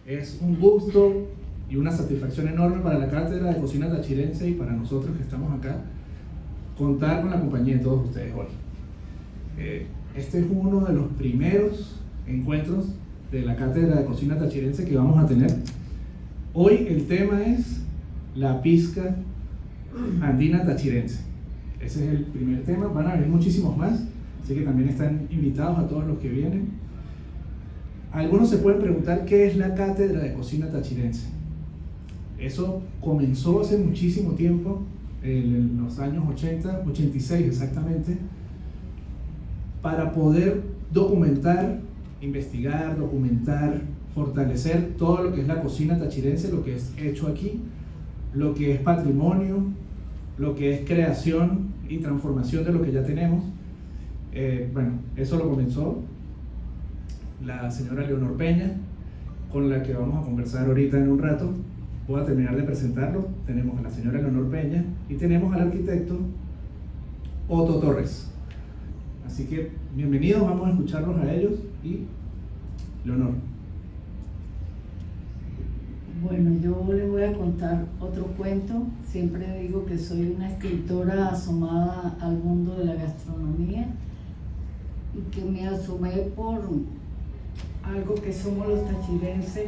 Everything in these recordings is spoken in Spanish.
Es un gusto y una satisfacción enorme para la Cátedra de Cocina Tachirense y para nosotros que estamos acá, contar con la compañía de todos ustedes hoy. Este es uno de los primeros encuentros de la Cátedra de Cocina Tachirense que vamos a tener. Hoy el tema es la pizca andina tachirense. Ese es el primer tema, van a haber muchísimos más, así que también están invitados a todos los que vienen. Algunos se pueden preguntar qué es la Cátedra de Cocina Tachirense. Eso comenzó hace muchísimo tiempo, en los años 80, 86 exactamente, para poder documentar, investigar, fortalecer todo lo que es la cocina tachirense, lo que es hecho aquí, lo que es patrimonio, lo que es creación y transformación de lo que ya tenemos. Bueno, eso lo comenzó la señora Leonor Peña, con la que vamos a conversar ahorita en un rato. Voy a terminar de presentarlo. Tenemos a la señora Leonor Peña y tenemos al arquitecto Otto Torres. Así que bienvenidos, vamos a escucharlos a ellos y Leonor. Bueno, yo les voy a contar otro cuento. Siempre digo que soy una escritora asomada al mundo de la gastronomía y que me asomé por algo que somos los tachirenses,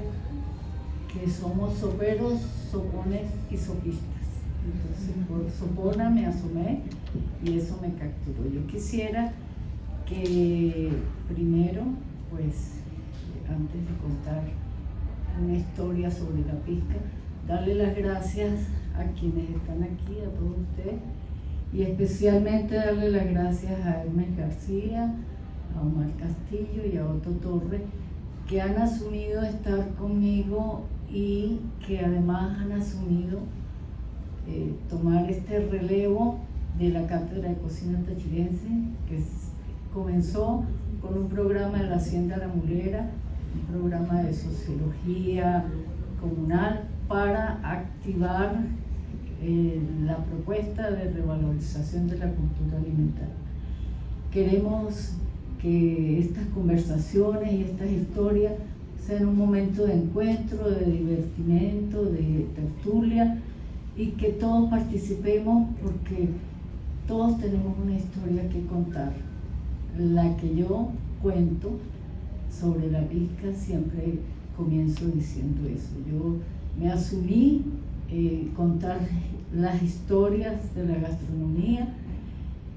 que somos soperos, sopones y sopistas. Entonces por sopona me asomé y eso me capturó. Yo quisiera que primero, pues antes de contar una historia sobre la pizca, darle las gracias a quienes están aquí, a todos ustedes, y especialmente darle las gracias a Hermes García, a Omar Castillo y a Otto Torres, que han asumido estar conmigo y que además han asumido tomar este relevo de la Cátedra de Cocina Tachirense, que comenzó con un programa de la Hacienda La Mulera, un programa de sociología comunal para activar la propuesta de revalorización de la cultura alimentaria. Queremos que estas conversaciones y estas historias sean un momento de encuentro, de divertimento, de tertulia, y que todos participemos porque todos tenemos una historia que contar. La que yo cuento sobre la pizca siempre comienzo diciendo eso. Yo me asumí contar las historias de la gastronomía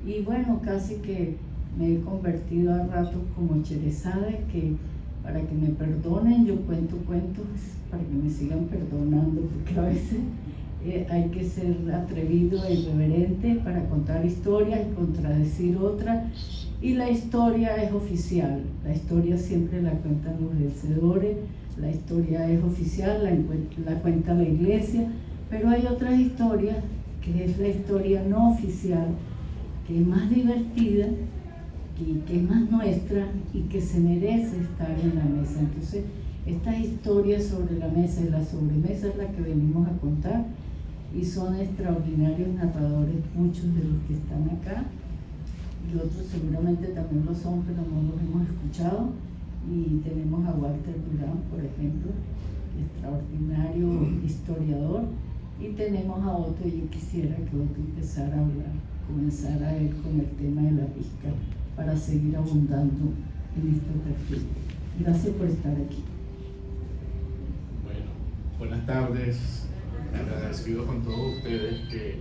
y bueno, casi que me he convertido a ratos como Cherezade, que para que me perdonen yo cuento cuentos para que me sigan perdonando, porque a veces hay que ser atrevido e irreverente para contar historias y contradecir otras. Y la historia es oficial, la historia siempre la cuentan los vencedores, la historia es oficial, la cuenta la iglesia, pero hay otras historias, que es la historia no oficial, que es más divertida y que es más nuestra y que se merece estar en la mesa. Entonces, estas historias sobre la mesa y la sobremesa es la que venimos a contar y son extraordinarios narradores muchos de los que están acá. Y otros seguramente también lo son, pero no los hemos escuchado. Y tenemos a Walter Durán, por ejemplo, extraordinario historiador, y tenemos a Otto, y yo quisiera que Otto empezara a hablar, comenzara él con el tema de la pizca para seguir abundando en esta tertulia. Gracias por estar aquí. Bueno, buenas tardes, agradecido con todos ustedes que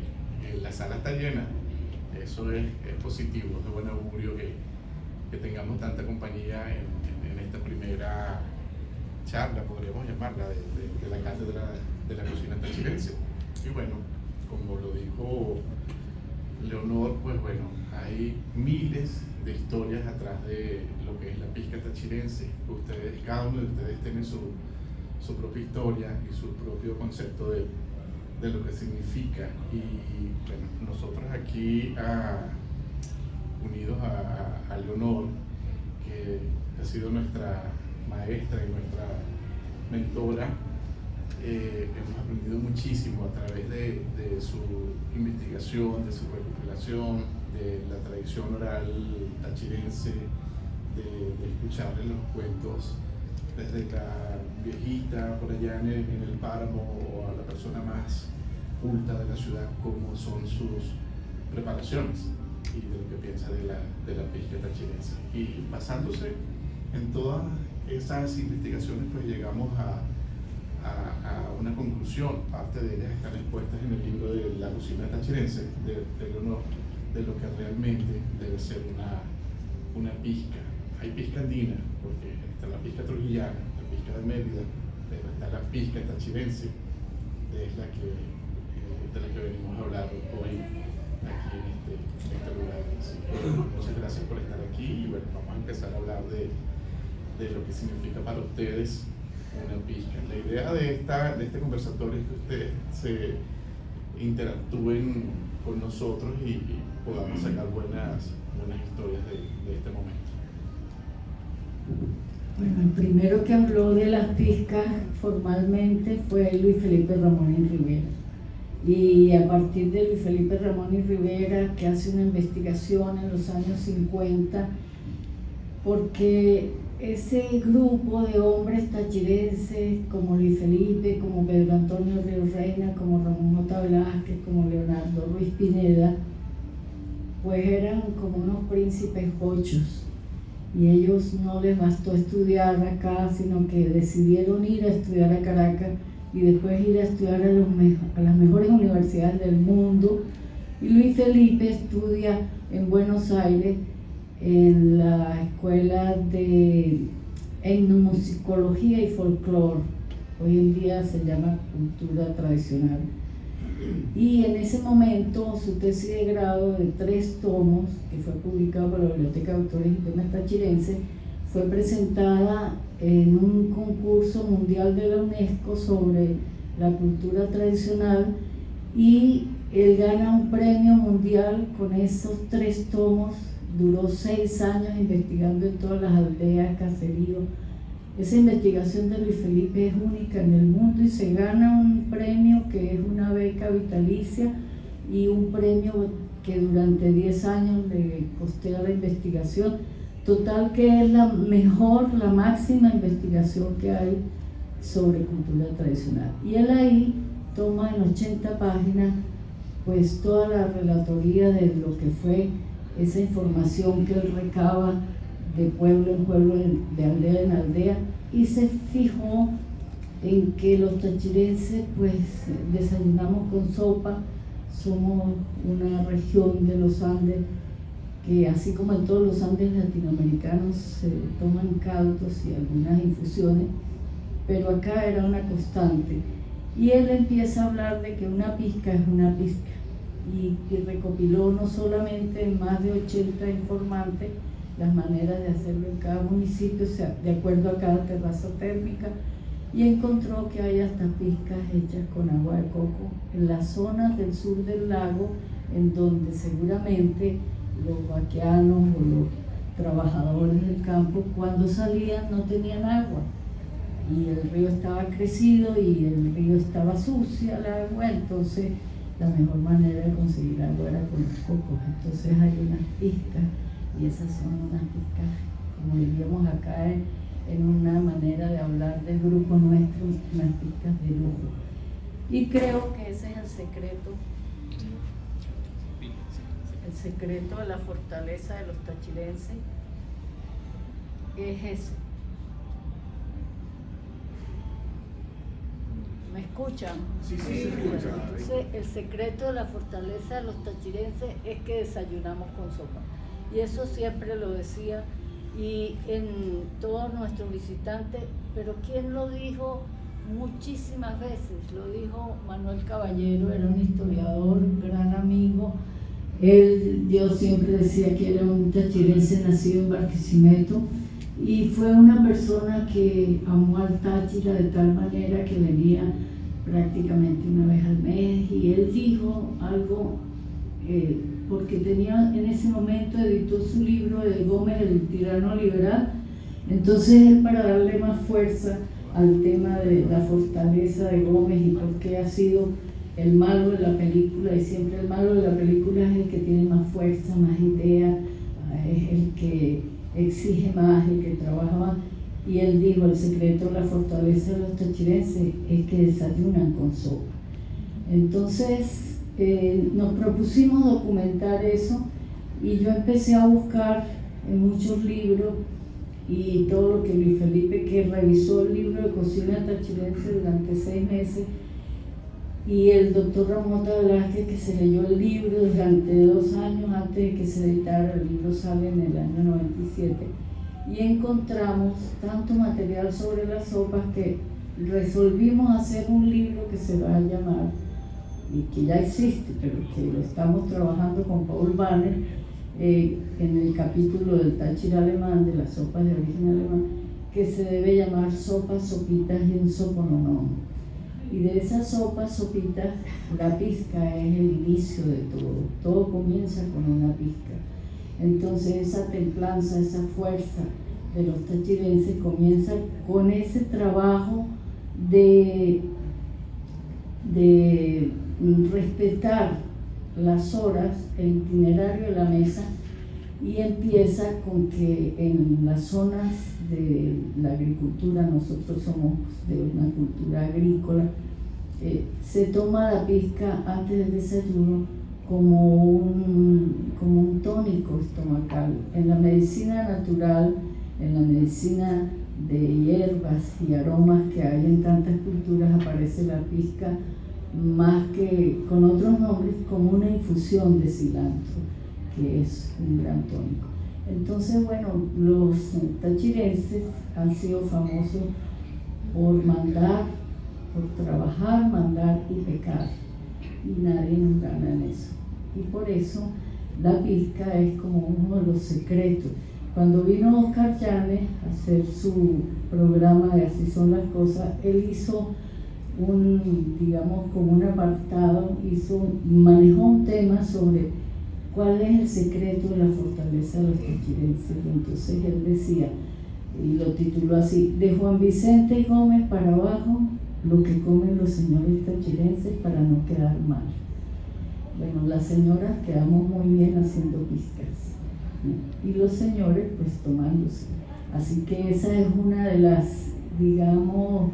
la sala está llena. Eso es positivo, es de buen augurio que tengamos tanta compañía en esta primera charla, podríamos llamarla, de la Cátedra de la Cocina Tachirense. Y bueno, como lo dijo Leonor, pues bueno, hay miles de historias atrás de lo que es la pizca tachirense. Ustedes, cada uno de ustedes tiene su propia historia y su propio concepto de lo que significa. Y bueno, nosotros aquí unidos a Leonor, que ha sido nuestra maestra y nuestra mentora, hemos aprendido muchísimo a través de su investigación, de su recopilación, de la tradición oral tachirense, de escucharle los cuentos desde la viejita por allá en el páramo o a la persona más culta de la ciudad cómo son sus preparaciones y de lo que piensa de la pisca tachirense. Y basándose en todas esas investigaciones, pues llegamos a una conclusión. Parte de ellas están expuestas en el libro de La cocina tachirense, de lo que realmente debe ser una pisca. Hay pisca andina, porque está la pisca trujillana, la pisca de Mérida, pero está la pisca tachirense, es la que, de la que venimos a hablar hoy aquí en este lugar. Así que muchas gracias por estar aquí y bueno, vamos a empezar a hablar de lo que significa para ustedes una pisca. La idea de este conversatorio es que ustedes se interactúen con nosotros y podamos sacar buenas historias de este momento. Bueno, el primero que habló de las piscas formalmente fue Luis Felipe Ramón y Rivera. Y a partir de Luis Felipe Ramón y Rivera, que hace una investigación en los años 50, porque ese grupo de hombres tachirenses como Luis Felipe, como Pedro Antonio Ríos Reina, como Ramón J. Velázquez, como Leonardo Ruiz Pineda, pues eran como unos príncipes pochos. Y ellos no les bastó estudiar acá, sino que decidieron ir a estudiar a Caracas y después ir a estudiar a las mejores universidades del mundo. Y Luis Felipe estudia en Buenos Aires en la escuela de etnomusicología y folclore, hoy en día se llama cultura tradicional. Y en ese momento su tesis de grado de 3 tomos, que fue publicado por la Biblioteca de Autores y Temas Tachirenses, fue presentada en un concurso mundial de la UNESCO sobre la cultura tradicional y él gana un premio mundial con esos 3 tomos. Duró 6 años investigando en todas las aldeas, caseríos. Esa investigación de Luis Felipe es única en el mundo y se gana un premio que es una beca vitalicia y un premio que durante 10 años le costea la investigación. Total que es la mejor, la máxima investigación que hay sobre cultura tradicional. Y él ahí toma en 80 páginas pues toda la relatoría de lo que fue esa información que él recaba de pueblo en pueblo, de aldea en aldea, y se fijó en que los tachirenses pues desayunamos con sopa. Somos una región de los Andes que, así como en todos los Andes latinoamericanos, se toman caldos y algunas infusiones, pero acá era una constante. Y él empieza a hablar de que una pisca es una pisca, y recopiló no solamente en más de 80 informantes las maneras de hacerlo en cada municipio, o sea, de acuerdo a cada terraza térmica, y encontró que hay hasta piscas hechas con agua de coco en las zonas del sur del lago, en donde seguramente los vaqueanos o los trabajadores del campo, cuando salían no tenían agua, y el río estaba crecido y el río estaba sucia el agua, entonces la mejor manera de conseguir agua era con los cocos. Entonces hay unas piscas, y esas son unas piscas, como diríamos acá en una manera de hablar del grupo nuestro, unas piscas de lujo. Y creo que ese es el secreto de la fortaleza de los tachirenses, es ese. ¿Me escuchan? Sí, se escucha. Entonces, el secreto de la fortaleza de los tachirenses es que desayunamos con sopa. Y eso siempre lo decía, y en todos nuestros visitantes, pero ¿quién lo dijo? Muchísimas veces, lo dijo Manuel Caballero, era un historiador, un gran amigo. Yo siempre decía que era un tachirense nacido en Barquisimeto, y fue una persona que amó al Táchira de tal manera que venía prácticamente una vez al mes, y él dijo algo, porque tenía en ese momento, editó su libro de Gómez, el tirano liberal. Entonces él, para darle más fuerza al tema de la fortaleza de Gómez y por qué ha sido el malo de la película, y siempre el malo de la película es el que tiene más fuerza, más idea, es el que exige más, el que trabaja más. Y él dijo, el secreto de la fortaleza de los tachirenses es que desayunan con sopa. Entonces nos propusimos documentar eso y yo empecé a buscar en muchos libros y todo lo que Luis Felipe, que revisó el libro de cocina tachirense durante 6 meses, y el doctor Ramón Velázquez, que se leyó el libro durante 2 años antes de que se editara. El libro sale en el año 97 y encontramos tanto material sobre las sopas que resolvimos hacer un libro que se va a llamar, y que ya existe, pero que lo estamos trabajando con Paul Banner, en el capítulo del Táchira alemán, de las sopas de origen alemán, que se debe llamar sopas, sopitas y un sopononom. Y de esas sopas, sopitas, la pizca es el inicio de todo. Todo comienza con una pizca. Entonces esa templanza, esa fuerza de los tachirenses comienza con ese trabajo de respetar las horas, el itinerario de la mesa, y empieza con que en las zonas de la agricultura, nosotros somos de una cultura agrícola, se toma la pizca antes del desayuno como un tónico estomacal. En la medicina natural, en la medicina de hierbas y aromas que hay en tantas culturas, aparece la pizca más que con otros nombres como una infusión de cilantro, que es un gran tónico. Entonces, bueno, los tachirenses han sido famosos por mandar, por trabajar, mandar y pecar, y nadie nos gana en eso. Y por eso la pizca es como uno de los secretos. Cuando vino Oscar Llanes a hacer su programa de Así son las cosas, él hizo como un apartado, manejó un tema sobre cuál es el secreto de la fortaleza de los tachirenses. Y entonces él decía, y lo tituló así: de Juan Vicente Gómez para abajo, lo que comen los señores tachirenses para no quedar mal. Bueno, las señoras quedamos muy bien haciendo pizcas, ¿no? Y los señores pues tomándose. Así que esa es una de las, digamos,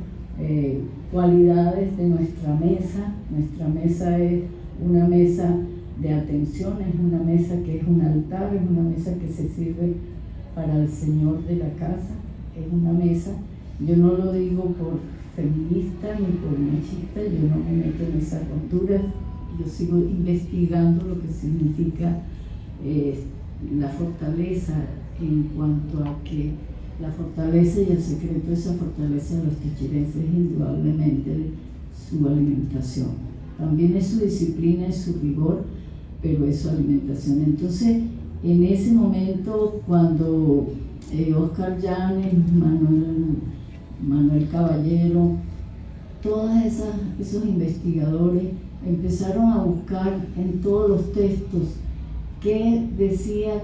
cualidades de nuestra mesa. Nuestra mesa es una mesa de atención, es una mesa que es un altar, es una mesa que se sirve para el señor de la casa, es una mesa, yo no lo digo por feminista ni por machista, yo no me meto en esas rupturas, yo sigo investigando lo que significa la fortaleza, en cuanto a que la fortaleza y el secreto de esa fortaleza de los tachirenses es indudablemente su alimentación. También es su disciplina, es su rigor, pero es su alimentación. Entonces, en ese momento, cuando Oscar Llanes, Manuel Caballero, todos esos investigadores empezaron a buscar en todos los textos qué decía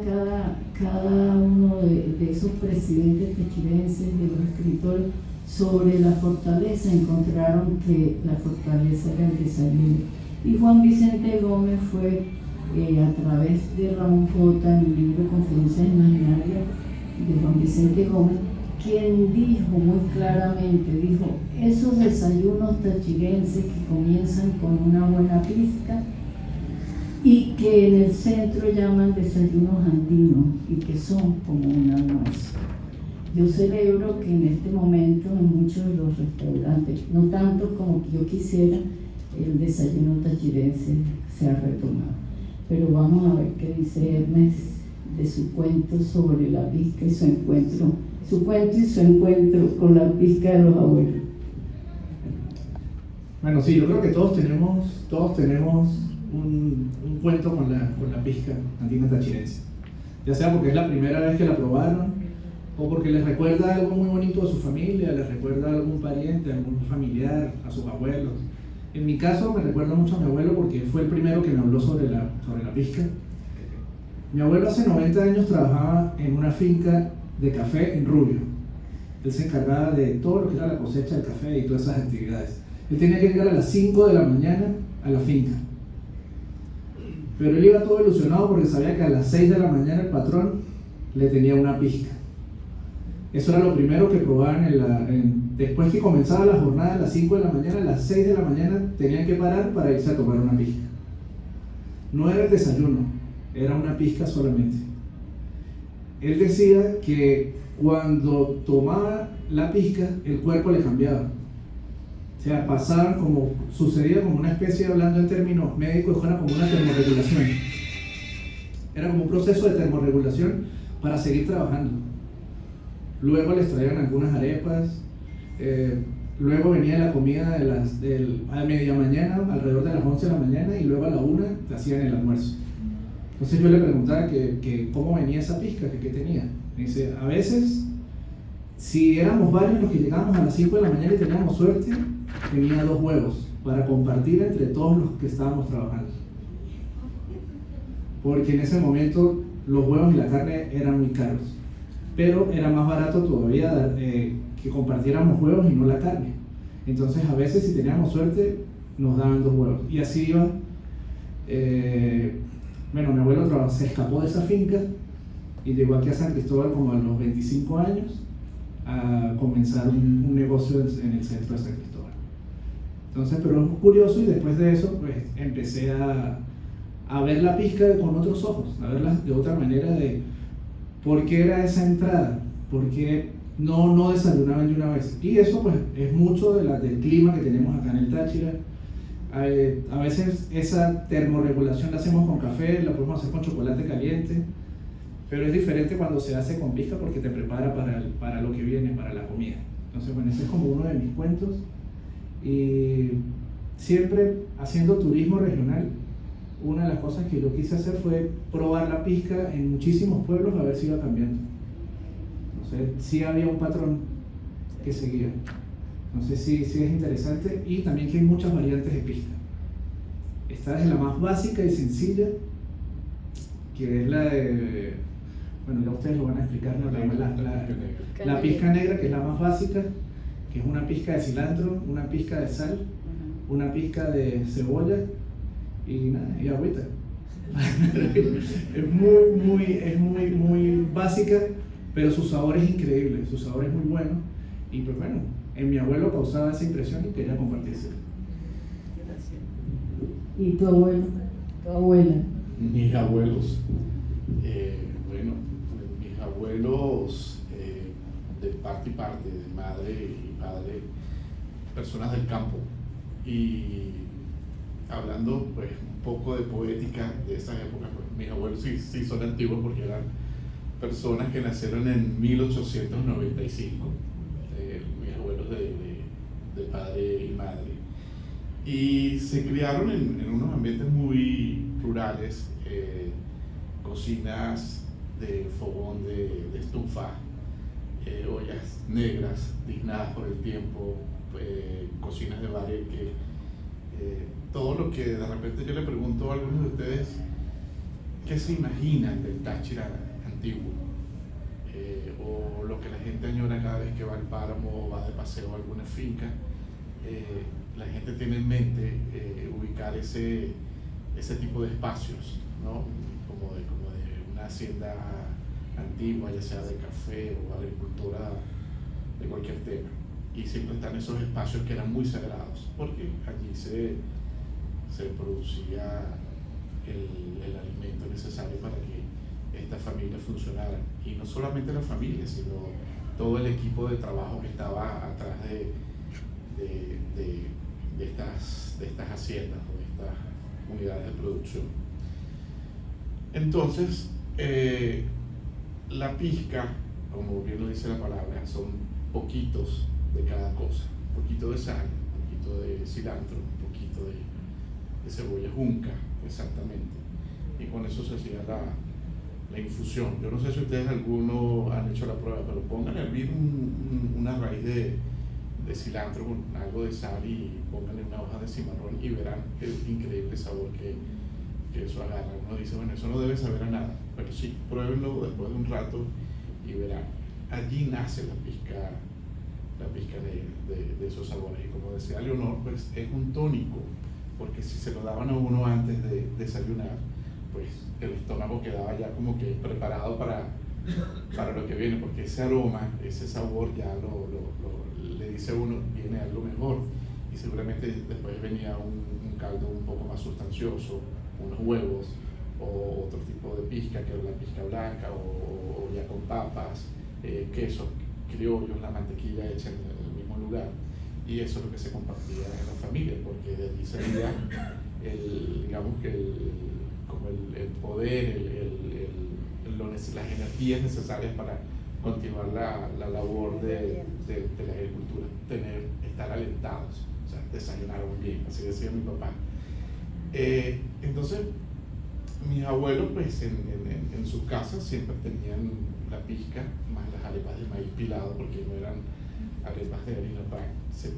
cada uno de esos presidentes tachirenses, de los escritores, sobre la fortaleza. Encontraron que la fortaleza era el desayuno. Y Juan Vicente Gómez fue, a través de Ramón J., en el libro Confidencias Imaginarias de Juan Vicente Gómez, quien dijo muy claramente, esos desayunos tachirenses que comienzan con una buena pizca y que en el centro llaman desayunos andinos y que son como un almuerzo. Yo celebro que en este momento en muchos de los restaurantes, no tanto como yo quisiera, el desayuno tachirense se ha retomado. Pero vamos a ver qué dice Hermes de su cuento sobre la pizca y su cuento y su encuentro con la pizca de los abuelos. Bueno, sí, yo creo que todos tenemos un cuento con la pizca andina tachirense, ya sea porque es la primera vez que la probaron o porque les recuerda algo muy bonito a su familia, les recuerda a algún pariente, a algún familiar, a sus abuelos. En mi caso me recuerda mucho a mi abuelo porque fue el primero que me habló sobre la pizca. Mi abuelo hace 90 años trabajaba en una finca de café en Rubio. Él se encargaba de todo lo que era la cosecha del café y todas esas actividades. Él tenía que llegar a las 5 de la mañana a la finca. Pero él iba todo ilusionado porque sabía que a las 6 de la mañana el patrón le tenía una pizca. Eso era lo primero que probaban después que comenzaba la jornada a las 5 de la mañana, a las 6 de la mañana tenían que parar para irse a tomar una pizca. No era el desayuno, era una pizca solamente. Él decía que cuando tomaba la pizca, el cuerpo le cambiaba. O sea, pasaban sucedía como una especie, hablando en términos médicos, era como una termorregulación. Era como un proceso de termorregulación para seguir trabajando. Luego les traían algunas arepas, luego venía la comida a media mañana, alrededor de las 11 de la mañana, y luego a la 1 te hacían el almuerzo. Entonces yo le preguntaba que cómo venía esa pizca, que qué tenía. Me dice, a veces, si éramos varios los que llegábamos a las 5 de la mañana y teníamos suerte, tenía 2 huevos para compartir entre todos los que estábamos trabajando. Porque en ese momento los huevos y la carne eran muy caros, pero era más barato todavía que compartiéramos huevos y no la carne. Entonces a veces, si teníamos suerte, nos daban 2 huevos, y así iba. Bueno, mi abuelo se escapó de esa finca y llegó aquí a San Cristóbal como a los 25 años a comenzar un negocio en el centro de San Cristóbal. Entonces, pero es curioso, y después de eso pues empecé a ver la pizca con otros ojos, a verla de otra manera, de por qué era esa entrada, por qué no desayunaban de una vez. Y eso pues es mucho del clima que tenemos acá en el Táchira. A veces esa termorregulación la hacemos con café, la podemos hacer con chocolate caliente, pero es diferente cuando se hace con pizca porque te prepara para lo que viene, para la comida. Entonces, bueno, ese es como uno de mis cuentos. Y siempre haciendo turismo regional, una de las cosas que yo quise hacer fue probar la pizca en muchísimos pueblos, a ver si iba cambiando. Entonces, sí había un patrón que seguía. Entonces sí es interesante, y también que hay muchas variantes de pizca. Esta es la más básica y sencilla, que es la de, bueno, ya ustedes lo van a explicar, ¿no? La pizca negra, que es la más básica, que es una pizca de cilantro, una pizca de sal, una pizca de cebolla y agüita. Es muy básica, pero su sabor es increíble, su sabor es muy bueno. Y pues bueno, en mi abuelo causaba esa impresión y quería compartírsela. ¿Y tu abuelo? ¿Tu abuela? Mis abuelos, bueno, mis abuelos de parte y parte, de madre y padre, personas del campo. Y hablando pues un poco de poética de esas épocas, pues mis abuelos sí son antiguos porque eran personas que nacieron en 1895. Mis abuelos de padre y madre, y se criaron en unos ambientes muy rurales, cocinas de fogón de estufa, ollas negras dignadas por el tiempo, cocinas de bareque, todo lo que de repente yo le pregunto a algunos de ustedes qué se imaginan del Táchira antiguo, o lo que la gente añora cada vez que va al páramo o va de paseo a alguna finca. La gente tiene en mente ubicar ese tipo de espacios, ¿no? como de una hacienda antigua, ya sea de café o agricultura de cualquier tema. Y siempre están esos espacios que eran muy sagrados, porque allí se producía el alimento necesario para que esta familia funcionara. Y no solamente la familia, sino todo el equipo de trabajo que estaba atrás de estas haciendas o de estas unidades de producción. Entonces, la pizca, como bien lo dice la palabra, son poquitos de cada cosa: un poquito de sal, un poquito de cilantro, un poquito de cebolla junca, exactamente, y con eso se hacía la infusión. Yo no sé si ustedes alguno han hecho la prueba, pero pongan a hervir una raíz de cilantro con algo de sal y pónganle una hoja de cimarrón y verán el increíble sabor que eso agarra. Uno dice, bueno, eso no debe saber a nada, pero sí, pruébenlo después de un rato y verán. Allí nace la pizca negra de esos sabores, y como decía Leonor, pues es un tónico, porque si se lo daban a uno antes de desayunar, pues el estómago quedaba ya como que preparado para para lo que viene, porque ese aroma, ese sabor ya le dice a uno, viene algo mejor. Y seguramente después venía un caldo un poco más sustancioso, unos huevos, o otro tipo de pizca, que era la pizca blanca, o ya con papas, quesos criollos, la mantequilla hecha en el mismo lugar. Y eso es lo que se compartía en la familia, porque de allí salía digamos que el poder, las energías necesarias para continuar la labor de la agricultura, estar alentados, o sea, desayunaron bien, así decía mi papá. Entonces, mis abuelos, pues en sus casas siempre tenían la pizca, más las arepas de maíz pilado, porque no eran arepas de harina pan. Se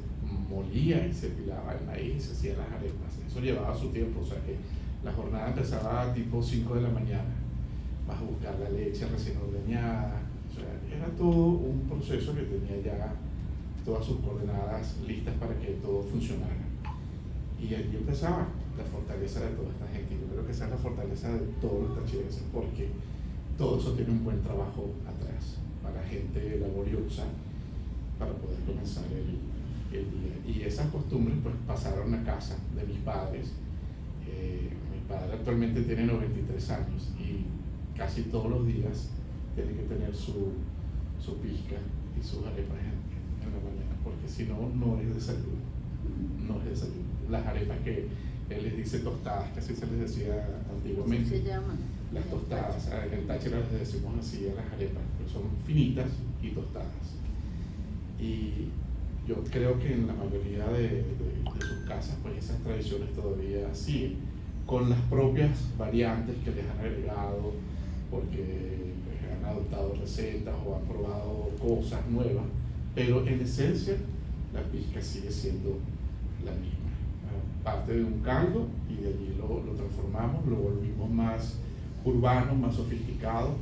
molía y se pilaba el maíz y se hacían las arepas. Eso llevaba su tiempo, o sea que la jornada empezaba tipo 5 de la mañana. Vas a buscar la leche recién ordeñada, o sea, era todo un proceso que tenía ya todas sus coordenadas listas para que todo funcionara. Y allí empezaba la fortaleza de toda esta gente. Yo creo que esa es la fortaleza de todos los tachirenses, porque todo eso tiene un buen trabajo atrás, para gente laboriosa, para poder comenzar el día. Y esas costumbres pues pasaron a casa de mis padres. Mi padre actualmente tiene 93 años y casi todos los días tiene que tener su pizca y sus arepas en la mañana, porque si no, no es desayuno. No es desayuno. Las arepas que él les dice tostadas, que así se les decía antiguamente. ¿Cómo se llaman? Las tostadas, en el Táchira les decimos así a las arepas, pero son finitas y tostadas. Y yo creo que en la mayoría de sus casas, pues esas tradiciones todavía siguen, con las propias variantes que les han agregado, porque pues, han adoptado recetas o han probado cosas nuevas, pero en esencia la pizca sigue siendo la misma. Parte de un caldo y de allí lo transformamos, lo volvimos más urbano, más sofisticado.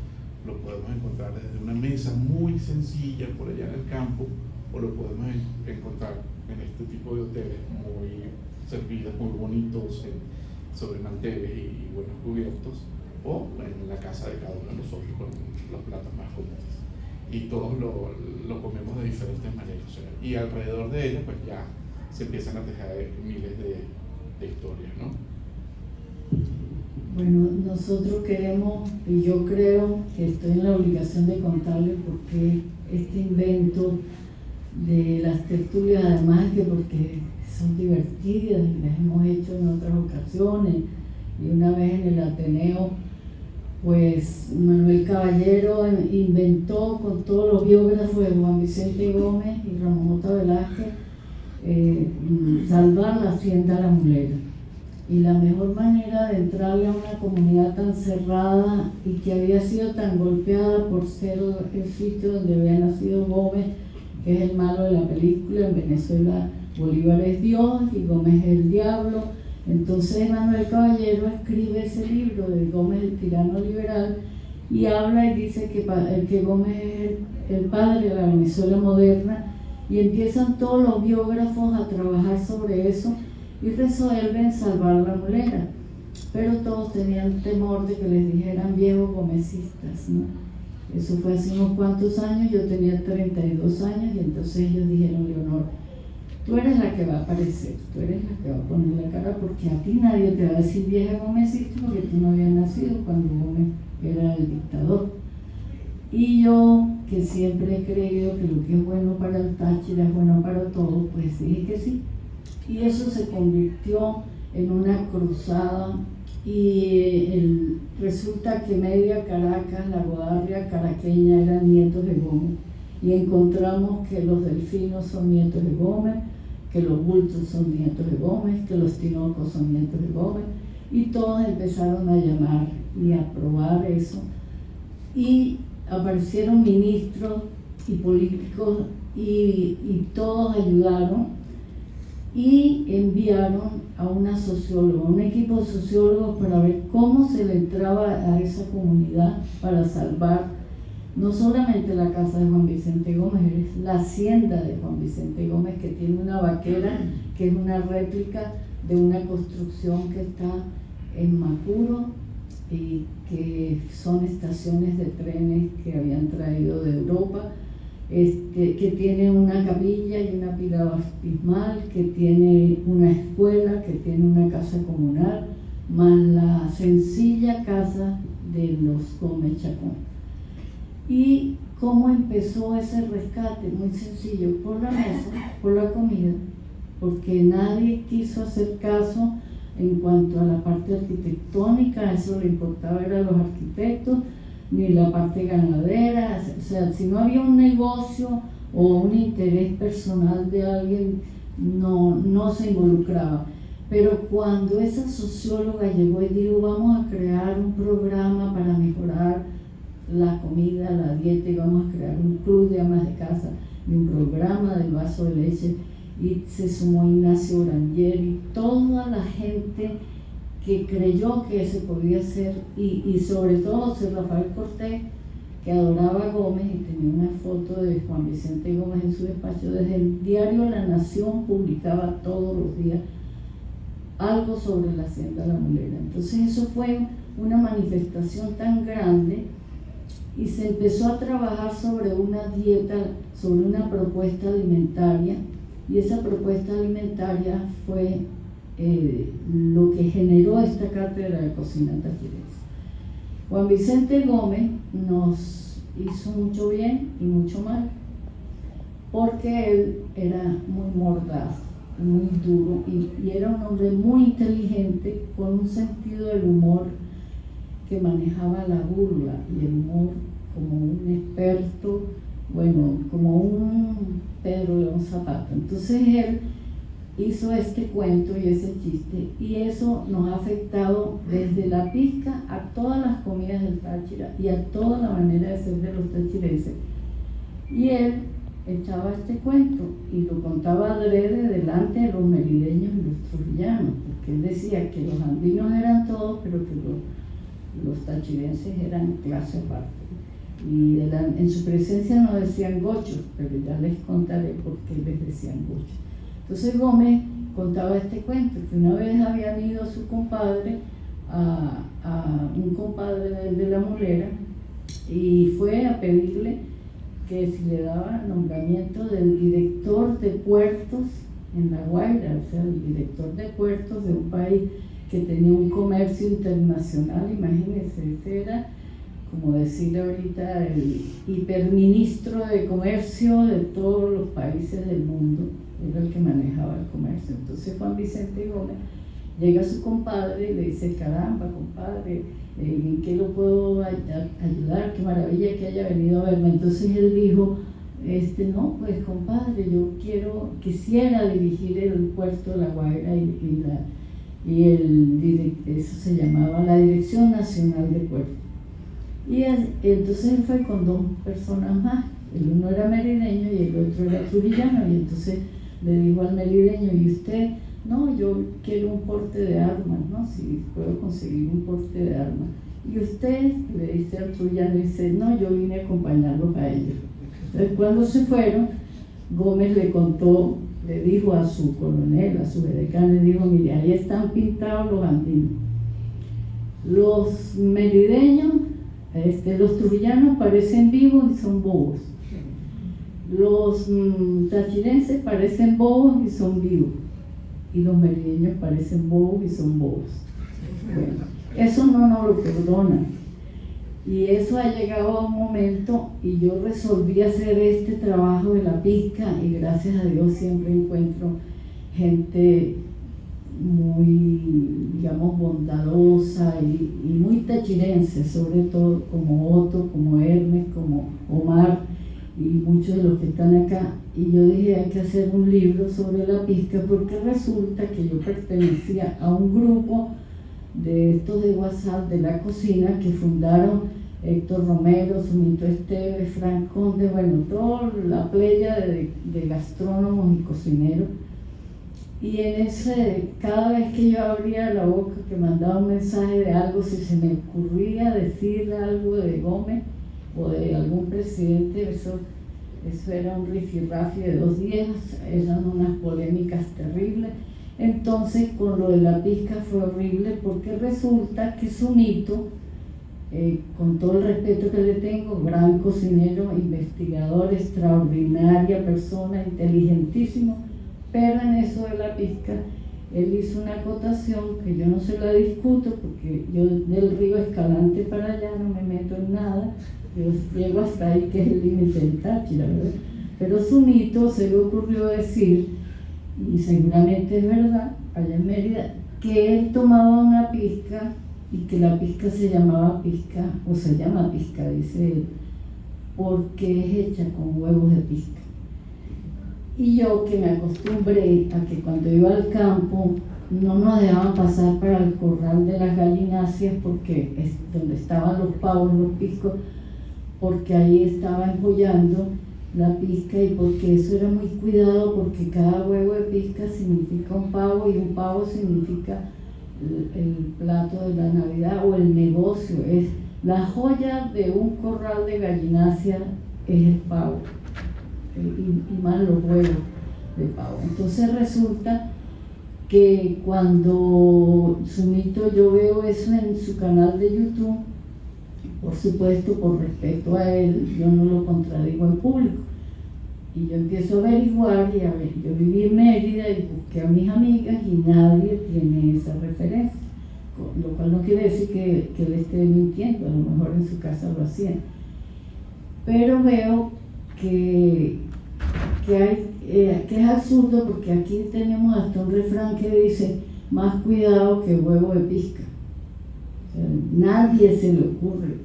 Lo podemos encontrar desde una mesa muy sencilla por allá en el campo, o lo podemos encontrar en este tipo de hoteles muy servidos, muy bonitos, sobre manteles y buenos cubiertos, o en la casa de cada uno de nosotros con los platos más comunes. Y todos lo comemos de diferentes maneras, o sea, y alrededor de ella pues ya se empiezan a tejer miles de historias, ¿no? Bueno, nosotros queremos, y yo creo que estoy en la obligación de contarles por qué este invento de las tertulias, además que porque son divertidas y las hemos hecho en otras ocasiones, y una vez en el Ateneo, pues Manuel Caballero inventó con todos los biógrafos de Juan Vicente Gómez y Ramón J. Velázquez salvar la hacienda La Mulera. Y la mejor manera de entrarle a una comunidad tan cerrada y que había sido tan golpeada por ser el sitio donde había nacido Gómez, que es el malo de la película. En Venezuela Bolívar es Dios y Gómez es el diablo. Entonces Manuel Caballero escribe ese libro de Gómez el tirano liberal y habla y dice que Gómez es el padre de la Venezuela moderna, y empiezan todos los biógrafos a trabajar sobre eso y resuelven salvar La Mulera, pero todos tenían temor de que les dijeran viejos gomecistas, ¿no? Eso fue hace unos cuantos años, yo tenía 32 años, y entonces ellos dijeron: Leonor, tú eres la que va a aparecer, tú eres la que va a poner la cara, porque a ti nadie te va a decir vieja gomecista, porque tú no habías nacido cuando Gómez era el dictador. Y yo, que siempre he creído que lo que es bueno para el Táchira es bueno para todos, pues dije que sí. Y eso se convirtió en una cruzada, y resulta que media Caracas, la Guardia caraqueña, eran nietos de Gómez, y encontramos que los delfinos son nietos de Gómez, que los bultos son nietos de Gómez, que los tinocos son nietos de Gómez, y todos empezaron a llamar y a probar eso, y aparecieron ministros y políticos y todos ayudaron, y enviaron a una socióloga, un equipo de sociólogos, para ver cómo se le entraba a esa comunidad para salvar no solamente la casa de Juan Vicente Gómez, es la hacienda de Juan Vicente Gómez, que tiene una vaquera que es una réplica de una construcción que está en Macuro, y que son estaciones de trenes que habían traído de Europa, que tiene una capilla y una pila bautismal, que tiene una escuela, que tiene una casa comunal, más la sencilla casa de los Gómez Chacón. ¿Y cómo empezó ese rescate? Muy sencillo, por la mesa, por la comida, porque nadie quiso hacer caso en cuanto a la parte arquitectónica, eso le importaba era a los arquitectos, ni la parte ganadera, o sea, si no había un negocio o un interés personal de alguien, no se involucraba. Pero cuando esa socióloga llegó y dijo, vamos a crear un programa para mejorar la comida, la dieta, y vamos a crear un club de amas de casa y un programa del vaso de leche, y se sumó Ignacio Oranger y toda la gente que creyó que se podía hacer, y sobre todo José Rafael Cortés, que adoraba a Gómez y tenía una foto de Juan Vicente Gómez en su despacho. Desde el diario La Nación publicaba todos los días algo sobre la hacienda La Mulera. Entonces eso fue una manifestación tan grande, y se empezó a trabajar sobre una dieta, sobre una propuesta alimentaria, y esa propuesta alimentaria fue lo que generó esta cátedra de cocina tachirense. Juan Vicente Gómez nos hizo mucho bien y mucho mal, porque él era muy mordaz, muy duro, y era un hombre muy inteligente, con un sentido del humor que manejaba la burla y el humor como un experto, bueno, como un Pedro León Zapata. Entonces él hizo este cuento y ese chiste, y eso nos ha afectado desde la pizca a todas las comidas del Táchira y a toda la manera de ser de los tachirenses. Y él echaba este cuento y lo contaba adrede delante de los merideños y los trujillanos, porque él decía que los andinos eran todos, pero que los tachirenses eran clase aparte. Y en su presencia no decían gochos, pero ya les contaré por qué les decían gochos. Entonces Gómez contaba este cuento, que una vez habían ido a su compadre, a un compadre de La Mulera, y fue a pedirle que si le daba nombramiento del director de puertos en La Guaira, o sea, el director de puertos de un país que tenía un comercio internacional. Imagínense, ese era, como decir ahorita, el hiperministro de comercio de todos los países del mundo, era el que manejaba el comercio. Entonces Juan Vicente Gómez llega a su compadre y le dice, caramba, compadre, ¿en qué lo puedo ayudar? Qué maravilla que haya venido a verme. Entonces él dijo, no, pues compadre, yo quisiera dirigir el puerto de La Guaira eso se llamaba la Dirección Nacional de Puertos. Y entonces él fue con dos personas más, el uno era merideño y el otro era trujillano, y entonces le dijo al merideño, ¿y usted? No, yo quiero un porte de armas, ¿no? Si puedo conseguir un porte de armas. Y usted, le dice al trujillano, dice, no, yo vine a acompañarlos a ellos. Entonces cuando se fueron, Gómez le dijo a su coronel, a su edecán, le dijo, mire, ahí están pintados los andinos. Los merideños, los trujillanos parecen vivos y son bobos. Los tachirenses parecen bobos y son vivos. Y los merideños parecen bobos y son bobos. Bueno, eso no nos lo perdonan. Y eso ha llegado a un momento, y yo resolví hacer este trabajo de la pizca, y gracias a Dios siempre encuentro gente muy, digamos, bondadosa y muy tachirense, sobre todo como Otto, como Hermes, como Omar y muchos de los que están acá. Y yo dije, hay que hacer un libro sobre la pizca, porque resulta que yo pertenecía a un grupo de estos de WhatsApp de la cocina que fundaron Héctor Romero, Sumito Esteves, Frank Conde, bueno, toda la playa de gastrónomos y cocineros. Y en cada vez que yo abría la boca, que mandaba un mensaje de algo, si se me ocurría decir algo de Gómez o de algún presidente, eso era un rifirrafi de 2 días, eran unas polémicas terribles. Entonces con lo de la pizca fue horrible, porque resulta que Sumito con todo el respeto que le tengo, gran cocinero, investigador, extraordinaria persona, inteligentísimo, pero en eso de la pizca, él hizo una acotación que yo no se la discuto porque yo del río Escalante para allá no me meto en nada, yo llego hasta ahí que es el límite del Táchira, ¿verdad? Pero su mito se le ocurrió decir, y seguramente es verdad, allá en Mérida, que él tomaba una pizca y que la pizca se llamaba pizca, o se llama pizca, dice él, porque es hecha con huevos de pizca. Y yo, que me acostumbré a que cuando iba al campo no nos dejaban pasar para el corral de las gallináceas porque es donde estaban los pavos, los piscos, porque ahí estaba empollando la pizca y porque eso era muy cuidado, porque cada huevo de pizca significa un pavo y un pavo significa el plato de la Navidad o el negocio. Es la joya de un corral de gallinacia, es el pavo y más los huevos de pavo. Entonces resulta que cuando Sumito, yo veo eso en su canal de YouTube, por supuesto, por respeto a él, yo no lo contradigo en público. Y yo empiezo a averiguar y a ver, yo viví en Mérida y busqué a mis amigas y nadie tiene esa referencia. Lo cual no quiere decir que él esté mintiendo, a lo mejor en su casa lo hacían. Pero veo que es absurdo porque aquí tenemos hasta un refrán que dice más cuidado que huevo de pizca. O sea, nadie se le ocurre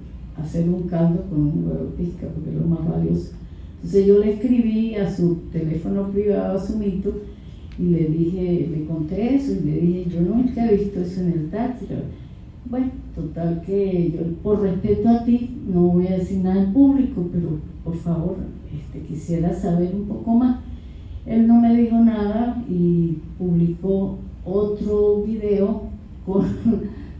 hacer un caldo con un huevo de pizca porque es lo más valioso. Entonces yo le escribí a su teléfono privado, a Sumito, y le dije, le conté eso y le dije, yo nunca he visto eso en el Táchira. Bueno, total que yo por respeto a ti no voy a decir nada en público, pero por favor, quisiera saber un poco más. Él no me dijo nada y publicó otro video con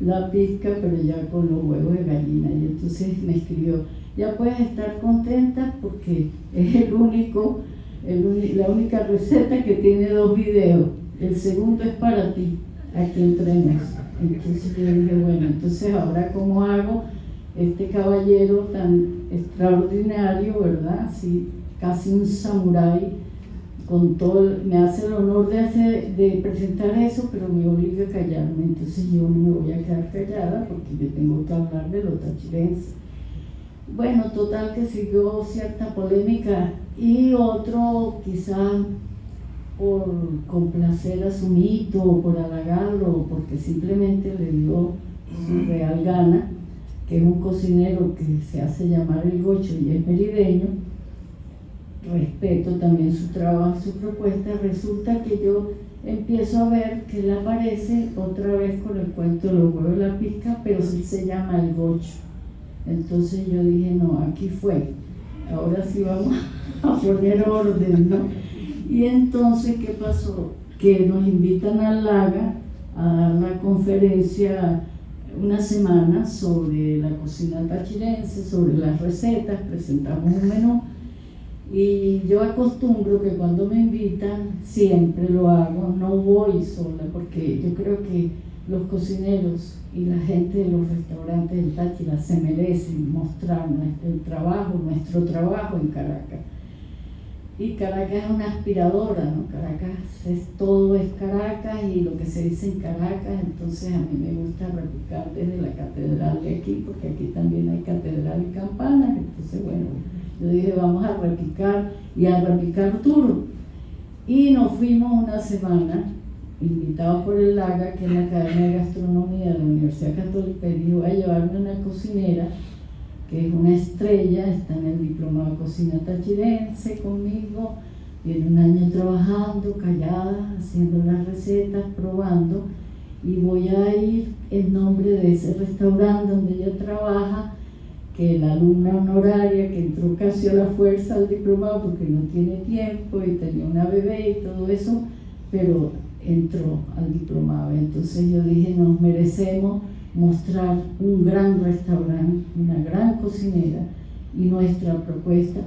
la pizca, pero ya con los huevos de gallina. Y entonces me escribió, ya puedes estar contenta porque es la única receta que tiene 2 videos. El segundo es para ti, aquí entrenas. Entonces yo dije, bueno, entonces ahora ¿cómo hago? Este caballero tan extraordinario, ¿verdad? Sí, casi un samurái, con todo, me hace el honor de presentar eso, pero me obliga a callarme. Entonces yo no me voy a quedar callada porque yo tengo que hablar de los tachirenses. Bueno, total que siguió cierta polémica y otro quizá por complacer a Sumito o por halagarlo o porque simplemente le dio su real gana, que es un cocinero que se hace llamar El Gocho y es merideño. Respeto también su trabajo, su propuesta. Resulta que yo empiezo a ver que él aparece otra vez con el cuento de los huevos de la pizca, pero sí se llama El Gocho. Entonces yo dije, no, aquí fue, ahora sí vamos a poner orden, ¿no? Y entonces, ¿qué pasó? Que nos invitan a Laga a dar una conferencia una semana sobre la cocina tachirense, sobre las recetas, presentamos un menú. Y yo acostumbro que cuando me invitan, siempre lo hago, no voy sola, porque yo creo que los cocineros y la gente de los restaurantes del Táchira se merecen mostrar nuestro trabajo en Caracas. Y Caracas es una aspiradora, ¿no? Todo es Caracas y lo que se dice en Caracas, entonces a mí me gusta replicar desde la catedral de aquí, porque aquí también hay catedral y campanas, entonces bueno, yo dije vamos a replicar y a replicar duro. Y nos fuimos una semana, invitados por el Laga, que es la Academia de Gastronomía de la Universidad Católica, y dijo, voy a llevarme una cocinera que es una estrella, está en el diplomado de cocina tachirense conmigo, tiene un año trabajando, callada, haciendo las recetas, probando, y voy a ir en nombre de ese restaurante donde ella trabaja, que la alumna honoraria que entró casi a la fuerza al diplomado porque no tiene tiempo y tenía una bebé y todo eso, pero entró al diplomado. Entonces yo dije, nos merecemos mostrar un gran restaurante, una gran cocinera y nuestra propuesta.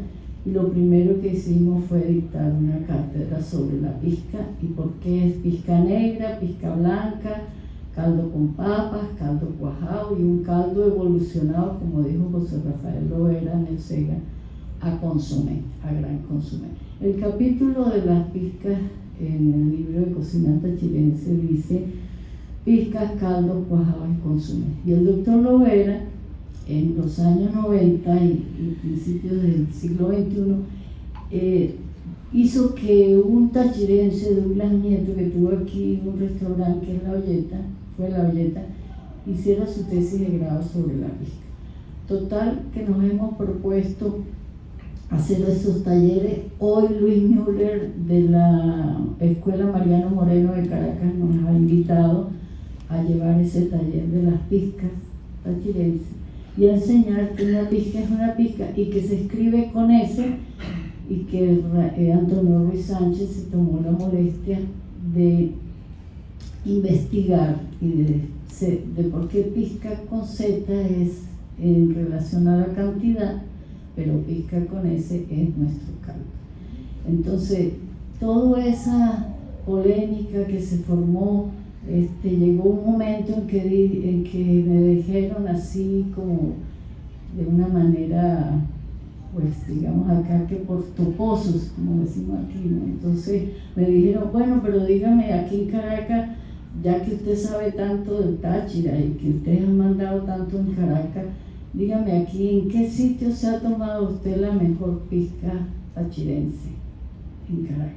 Y lo primero que hicimos fue dictar una cátedra sobre la pizca y por qué es pizca negra, pizca blanca, caldo con papas, caldo cuajado y un caldo evolucionado, como dijo José Rafael Lovera en el SEGA, a consomé, a gran consomé. El capítulo de las pizcas en el libro de cocina tachirense dice pizcas, caldos, cuajados y consomé. Y el doctor Lovera, en los años 90 y principios del siglo XXI, hizo que un tachirense, Douglas Nieto, que tuvo aquí un restaurante que es La Olleta, hiciera su tesis de grado sobre la pizca. Total, que nos hemos propuesto hacer esos talleres. Hoy Luis Müller de la Escuela Mariano Moreno de Caracas nos ha invitado a llevar ese taller de las pizcas tachirenses y a enseñar que una pizca es una pizca y que se escribe con S, y que Antonio Ruiz Sánchez se tomó la molestia de investigar y de por qué pizca con Z es en relación a la cantidad, pero pizca con S es nuestro caldo. Entonces, toda esa polémica que se formó, llegó un momento en que me dijeron así como de una manera, pues digamos acá que por toposos, como decimos aquí, ¿no? Entonces me dijeron, bueno, pero dígame, aquí en Caracas, ya que usted sabe tanto del Táchira y que ustedes han mandado tanto en Caracas, dígame aquí, ¿en qué sitio se ha tomado usted la mejor pizca tachirense en Caracas?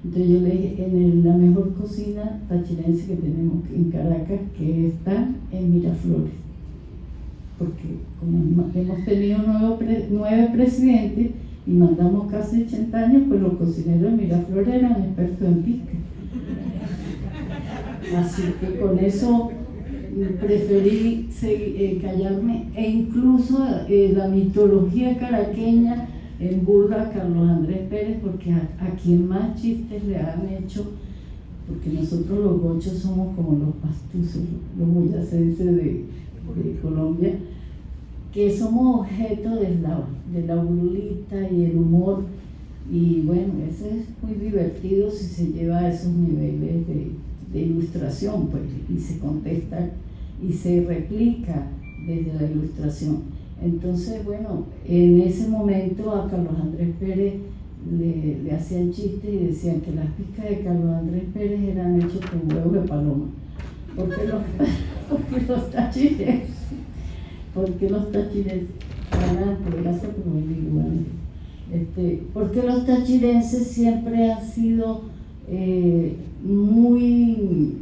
Entonces yo le dije, en la mejor cocina tachirense que tenemos en Caracas, que está en Miraflores. Porque como hemos tenido 9 presidentes y mandamos casi 80 años, pues los cocineros de Miraflores eran expertos en pizca. Así que con eso preferí callarme, e incluso la mitología caraqueña en burla a Carlos Andrés Pérez, porque a quien más chistes le han hecho, porque nosotros los gochos somos como los pastusos, los boyacenses de Colombia, que somos objeto de la burlita y el humor, y bueno, eso es muy divertido si se lleva a esos niveles de ilustración, pues, y se contesta y se replica desde la ilustración. Entonces, bueno, en ese momento a Carlos Andrés Pérez le hacían chistes y decían que las pizcas de Carlos Andrés Pérez eran hechas con huevos de paloma, porque los tachirenses porque los tachirenses siempre han sido muy,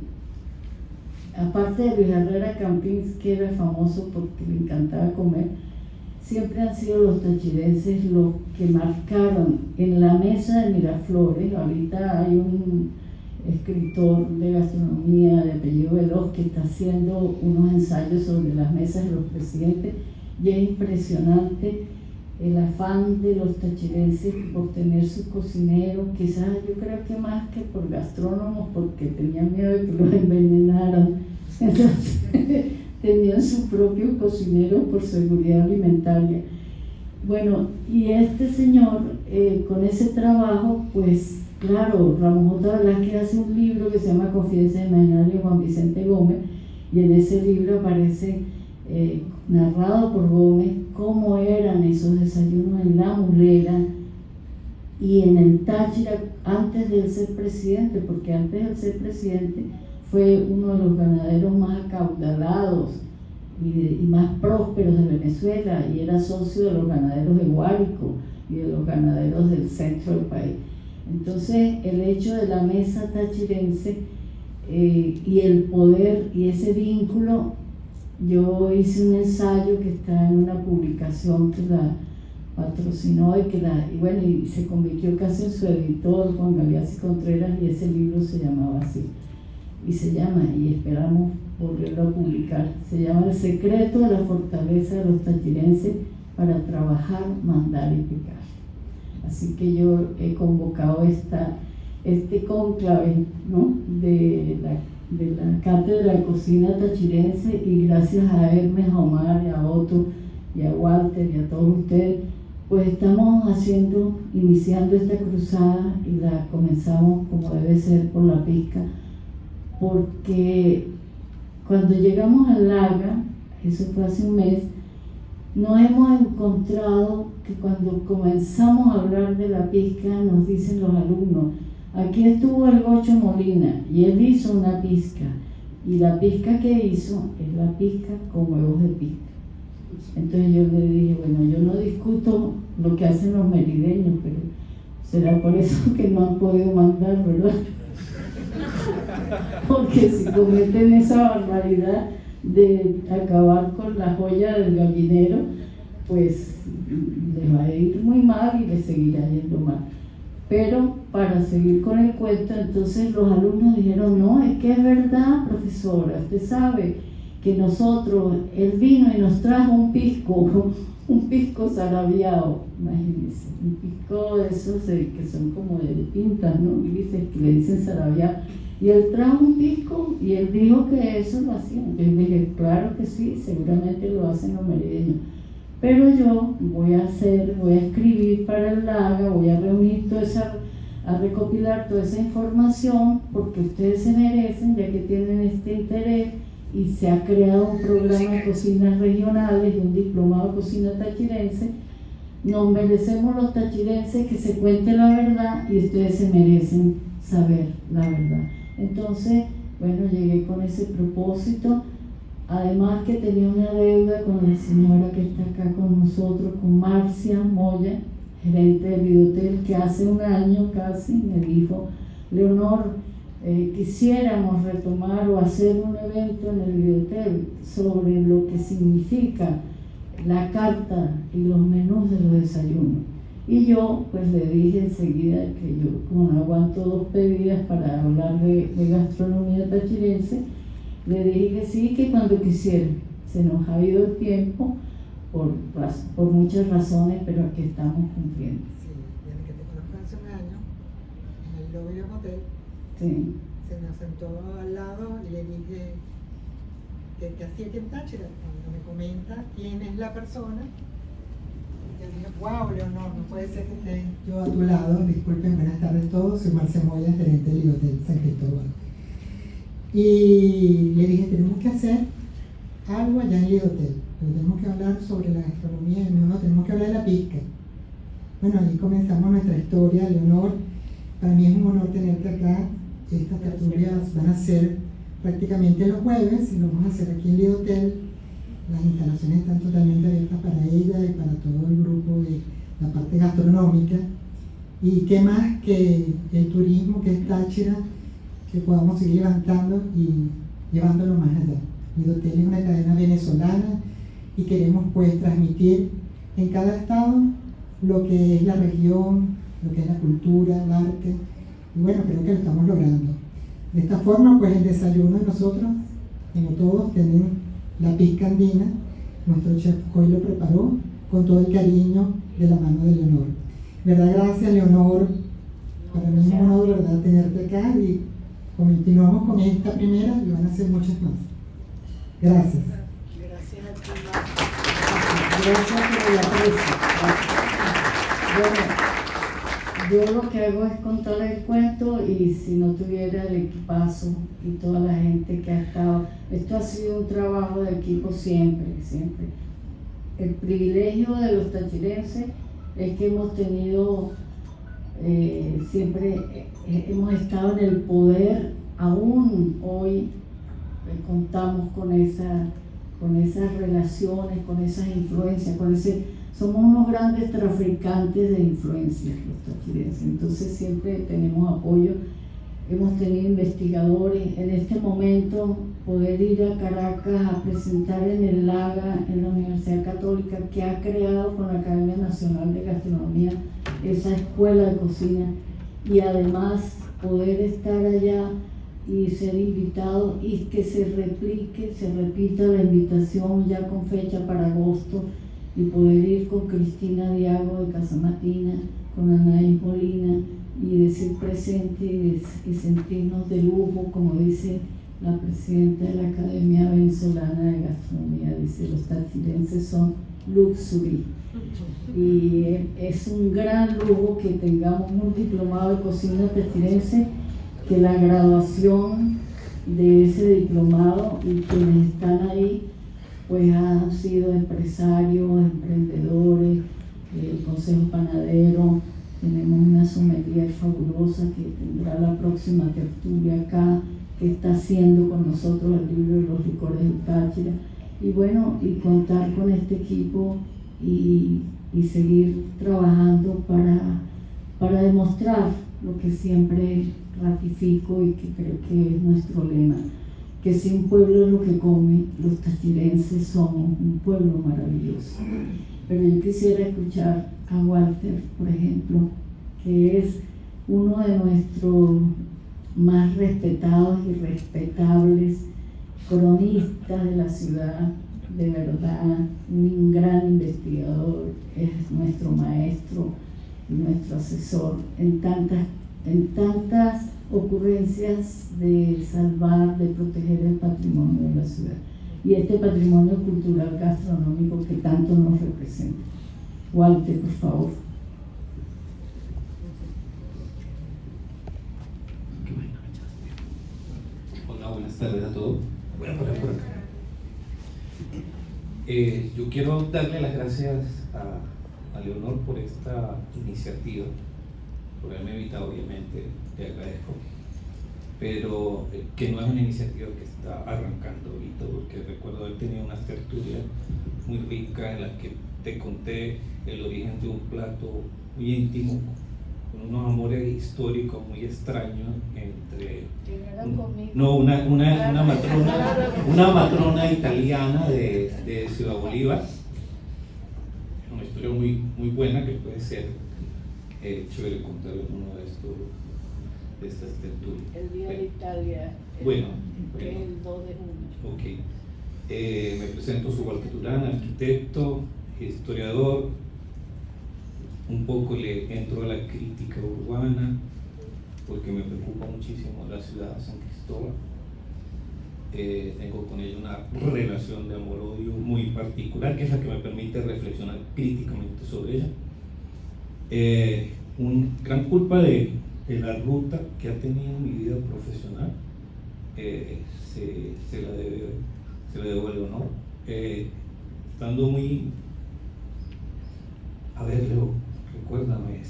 aparte de Luis Herrera Campins, que era famoso porque le encantaba comer, siempre han sido los tachirenses los que marcaron en la mesa de Miraflores. Ahorita hay un escritor de gastronomía de apellido Veloz que está haciendo unos ensayos sobre las mesas de los presidentes, y es impresionante el afán de los tachirenses por tener sus cocineros, quizás yo creo que más que por gastrónomos, porque tenían miedo de que los envenenaran. Entonces tenían su propio cocinero por seguridad alimentaria. Bueno, y este señor, con ese trabajo, pues claro, Ramón J. Velázquez hace un libro que se llama Confidencias de Imaginario Juan Vicente Gómez, y en ese libro aparece narrado por Gómez cómo eran esos desayunos en La Mulera y en el Táchira antes de él ser presidente, porque antes de él ser presidente fue uno de los ganaderos más acaudalados y más prósperos de Venezuela, y era socio de los ganaderos de Guárico y de los ganaderos del centro del país. Entonces el hecho de la mesa tachirense y el poder y ese vínculo, yo hice un ensayo que está en una publicación que la patrocinó y se convirtió casi en su editor, Juan Galeazzi Contreras, y ese libro se llamaba así, y esperamos volverlo a publicar. Se llama El secreto de la fortaleza de los tachirenses para trabajar, mandar y picar. Así que yo he convocado este cónclave, ¿no?, de la cátedra de cocina tachirense, y gracias a Hermes, a Omar, y a Otto, y a Walter, y a todos ustedes, pues estamos iniciando esta cruzada, y la comenzamos como debe ser por la pizca, porque Cuando llegamos al Laga, eso fue hace un mes, nos hemos encontrado que cuando comenzamos a hablar de la pizca, nos dicen los alumnos, aquí estuvo el Gocho Molina y él hizo una pizca, y la pizca que hizo es la pizca con huevos de pizca. Entonces yo le dije, bueno, yo no discuto lo que hacen los merideños, pero será por eso que no han podido mandar, ¿verdad? Porque si cometen esa barbaridad de acabar con la joya del gallinero, pues les va a ir muy mal y les seguirá yendo mal. Pero para seguir con el cuento, entonces los alumnos dijeron, no, es que es verdad, profesora, usted sabe que nosotros, él vino y nos trajo un pisco zarabiado, imagínense, un pisco de esos que son como de pintas, ¿no? Grises, que le dicen zarabiado. Y él trajo un pisco y él dijo que eso lo hacían. Yo le dije, claro que sí, seguramente lo hacen los merideños. Pero yo voy a escribir para el Laga, voy a reunir a recopilar toda esa información, porque ustedes se merecen, ya que tienen este interés, y se ha creado un programa de cocinas regionales y un diplomado de cocina tachirense. Nos merecemos los tachirenses que se cuente la verdad y ustedes se merecen saber la verdad. Entonces, bueno, llegué con ese propósito, además que tenía una deuda con la señora que está acá con nosotros, con Marcia Moya, gerente del Lidotel, que hace un año casi me dijo, Leonor, quisiéramos retomar o hacer un evento en el Lidotel sobre lo que significa la carta y los menús de los desayunos. Y yo pues le dije enseguida que yo, como no aguanto 2 bebidas para hablar de gastronomía tachirense, le dije que sí, que cuando quisiera. Se nos ha ido el tiempo por muchas razones, pero aquí estamos cumpliendo. Sí, desde que te conozco hace un año, en el lobby de un hotel, Sí. se me sentó al lado y le dije que hacía aquí en Táchira. Cuando me comenta quién es la persona, yo dije, wow, Leonor, no puede ser que esté yo a tu lado. Disculpen, buenas tardes a todos, soy Marcia Moya, gerente del Hotel San Cristóbal. Y le dije, tenemos que hacer algo allá en el hotel, pero tenemos que hablar sobre la gastronomía, no, tenemos que hablar de la pizca. Bueno, ahí comenzamos nuestra historia. Leonor, para mí es un honor tenerte acá. Estas tertulias van a ser prácticamente los jueves y lo vamos a hacer aquí en el hotel. Las instalaciones están totalmente abiertas para ella y para todo el grupo de la parte gastronómica. Y qué más que el turismo, que es Táchira, que podamos seguir levantando y llevándolo más allá. El hotel es una cadena venezolana y queremos pues transmitir en cada estado lo que es la región, lo que es la cultura, el arte, y bueno, creo que lo estamos logrando. De esta forma, pues el desayuno de nosotros, como todos, tienen la pizca andina. Nuestro chef hoy lo preparó con todo el cariño de la mano de Leonor. ¿Verdad? Gracias, Leonor. Para mí es un honor, ¿verdad?, tenerte acá, y continuamos con esta primera y van a ser muchas más. Gracias. Gracias a ti, gracias por el aprecio. Bueno, yo lo que hago es contar el cuento, y si no tuviera el equipazo y toda la gente que ha estado, esto ha sido un trabajo de equipo siempre. El privilegio de los tachirenses es que hemos tenido, siempre hemos estado en el poder, aún hoy contamos con esas relaciones, con esas influencias, somos unos grandes traficantes de influencias los tachirenses. Entonces siempre tenemos apoyo, hemos tenido investigadores. En este momento poder ir a Caracas a presentar en el Laga, en la Universidad Católica, que ha creado con la Academia Nacional de Gastronomía esa escuela de cocina, y además poder estar allá y ser invitado, y que se repita la invitación ya con fecha para agosto, y poder ir con Cristina Diago de Casamatina, con Anaís Molina, y decir presente y sentirnos de lujo, como dice la presidenta de la Academia Venezolana de Gastronomía, dice, los tachirenses son luxury. Y es un gran lujo que tengamos un diplomado de cocina tachirense, que la graduación de ese diplomado, y quienes están ahí pues han sido empresarios, emprendedores, el Consejo Panadero. Tenemos una sommelier fabulosa que tendrá la próxima tertulia acá, que está haciendo con nosotros el libro de los licores del Táchira. Y bueno, y contar con este equipo y seguir trabajando para demostrar lo que siempre ratifico y que creo que es nuestro lema, que si un pueblo es lo que come, los tachirenses somos un pueblo maravilloso. Pero yo quisiera escuchar a Walter, por ejemplo, que es uno de nuestros más respetados y respetables cronistas de la ciudad, de verdad, un gran investigador, es nuestro maestro y nuestro asesor en tantas ocurrencias de salvar, de proteger el patrimonio de la ciudad y este patrimonio cultural gastronómico que tanto nos representa. Walter, por favor. Hola, buenas tardes a todos. Voy a poner por acá. Yo quiero darle las gracias a Leonor por esta iniciativa, por haberme invitado, obviamente, le agradezco, pero que no es una iniciativa que está arrancando ahorita, porque recuerdo haber tenido unas tertulias muy ricas en las que te conté el origen de un plato muy íntimo, con unos amores históricos muy extraños entre una matrona italiana de Ciudad Bolívar, una historia muy buena que puede ser chévere contar en uno de estas tertulias. El Día de Italia, bueno, que es el 2 de junio. Ok. Me presento, soy Walter Durán, arquitecto, historiador. Un poco le entro a la crítica urbana porque me preocupa muchísimo la ciudad de San Cristóbal. Tengo con ella una relación de amor-odio muy particular, que es la que me permite reflexionar críticamente sobre ella. Gran culpa de la ruta que ha tenido mi vida profesional se la debo a Leonor. Estando muy... A ver, Leo, recuérdame,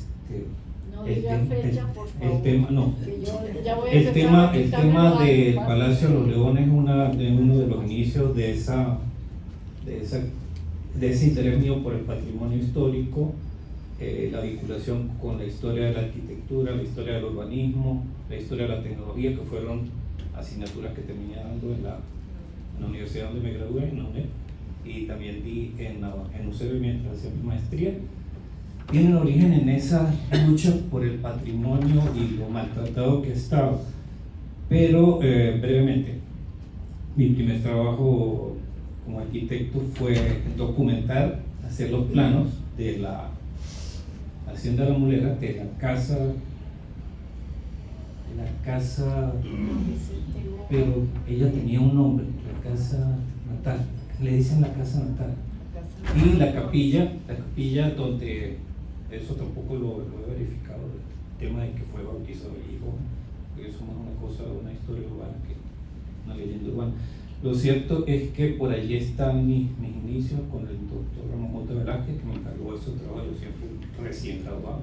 No diga fecha, por favor. El tema, no. Que yo ya voy a El empezar tema a quitarme del los Palacio de los Leones es uno de los inicios de ese interés mío por el patrimonio histórico, la vinculación con la historia de la arquitectura, la historia del urbanismo, la historia de la tecnología, que fueron asignaturas que terminé dando en la universidad donde me gradué, en la UNED, y también di en UCB mientras hacía mi maestría. Tienen origen en esa lucha por el patrimonio y lo maltratado que estaba. Pero brevemente, mi primer trabajo como arquitecto fue documentar, hacer los planos de la Hacienda La Mulera, de la casa, pero ella tenía un nombre, la casa natal, le dicen la casa natal, y la capilla donde, eso tampoco lo he verificado, el tema de que fue bautizado el hijo, porque eso no es una cosa, una historia urbana, que una leyenda urbana. Lo cierto es que por allí están mis inicios con el doctor Ramón J. Velázquez, que me encargó de ese trabajo, yo siempre recién graduado.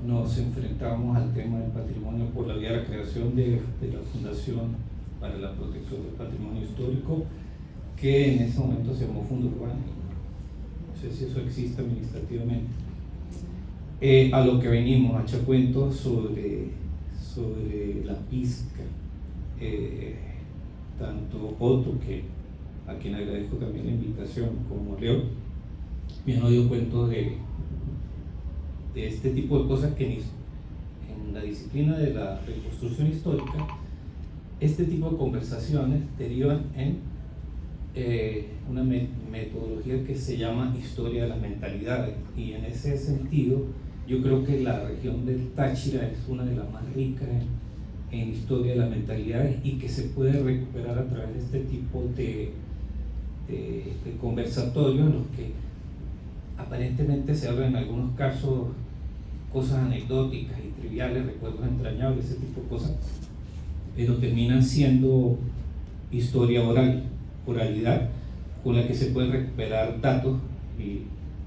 Nos enfrentamos al tema del patrimonio por la vía de la creación de la Fundación para la Protección del Patrimonio Histórico, que en ese momento se llamó Fondo Urbano. No sé si eso existe administrativamente. A lo que venimos, a echar cuentos sobre la pizca. Tanto Otto, a quien agradezco también la invitación, como Leo, me han oído cuentos de este tipo de cosas que en la disciplina de la reconstrucción histórica, este tipo de conversaciones derivan en una metodología que se llama historia de las mentalidades, y en ese sentido yo creo que la región del Táchira es una de las más ricas en historia de las mentalidades, y que se puede recuperar a través de este tipo de conversatorios en los que aparentemente se hablan en algunos casos cosas anecdóticas y triviales, recuerdos entrañables, ese tipo de cosas, pero terminan siendo historia oral, oralidad, con la que se pueden recuperar datos. Y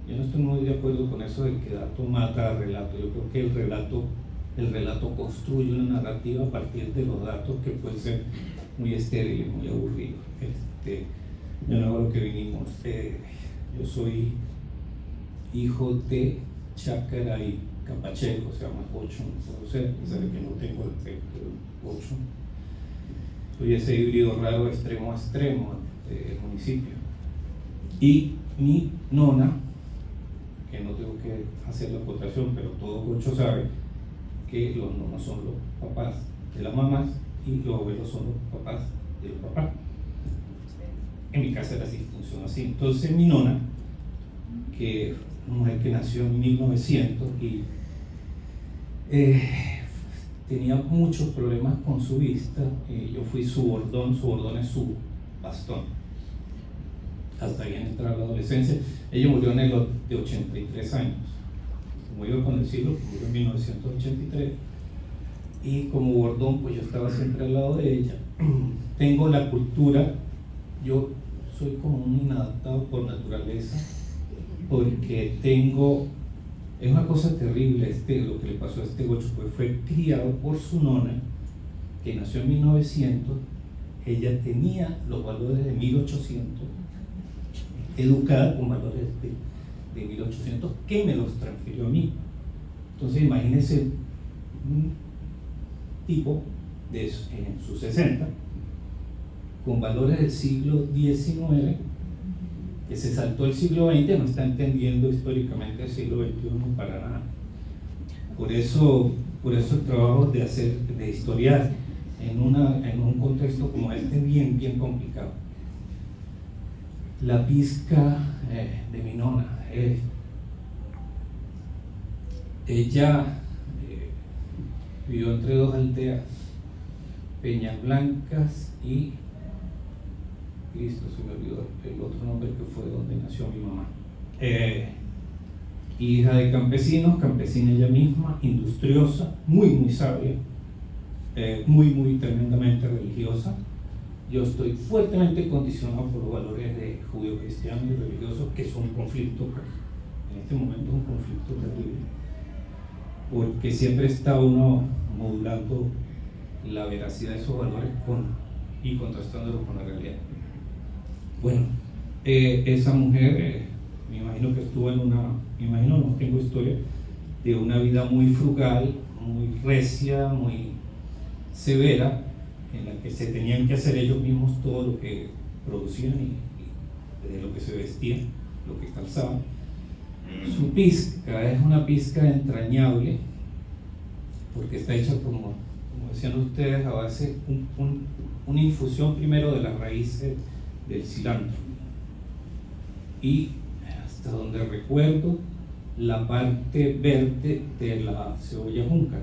yo no estoy muy de acuerdo con eso de que dato mata al relato. Yo creo que el relato construye una narrativa a partir de los datos, que pueden ser muy estériles, muy aburridos. Yo no hago lo que vinimos. Yo soy hijo de Chácara y Capacheco, se llama Ocho, no puedo ser, a pesar de que no tengo el efecto de Ocho. Soy ese híbrido raro de extremo a extremo del municipio. Y mi nona, que no tengo que hacer la acotación, pero todo Ocho sabe que los nonos son los papás de las mamás y los abuelos son los papás de los papás. En mi casa era así, funciona así. Entonces mi nona, que es una mujer que nació en 1900 y tenía muchos problemas con su vista, yo fui su bordón es su bastón, hasta bien entrar a la adolescencia. Ella murió en el de 83 años, como iba con el siglo, murió en 1983, y como bordón pues yo estaba siempre al lado de ella. Tengo la cultura, yo soy como un inadaptado por naturaleza, porque es una cosa terrible lo que le pasó a este Gocho, pues fue criado por su nona, que nació en 1900, ella tenía los valores de 1800, educada con valores de 1800, que me los transfirió a mí. Entonces imagínense un tipo en sus 60, con valores del siglo XIX, que se saltó el siglo XX, no está entendiendo históricamente el siglo XXI para nada. Por eso el trabajo de historiar en un contexto como este es bien complicado. La pizca de mi nona, ella vivió entre dos aldeas, Peñas Blancas y Cristo, se me olvidó el otro nombre, que fue donde nació mi mamá. Hija de campesinos, campesina ella misma, industriosa, muy sabia, muy tremendamente religiosa. Yo estoy fuertemente condicionado por los valores de judío-cristianos y religiosos, que son un conflicto, en este momento es un conflicto terrible, porque siempre está uno modulando la veracidad de esos valores y contrastándolos con la realidad. Bueno, esa mujer, me imagino que estuvo no tengo historia, de una vida muy frugal, muy recia, muy severa, en la que se tenían que hacer ellos mismos todo lo que producían y de lo que se vestían, lo que calzaban. Su pizca es una pizca entrañable, porque está hecha como decían ustedes, a base una infusión primero de las raíces del cilantro y, hasta donde recuerdo, la parte verde de la cebolla junca.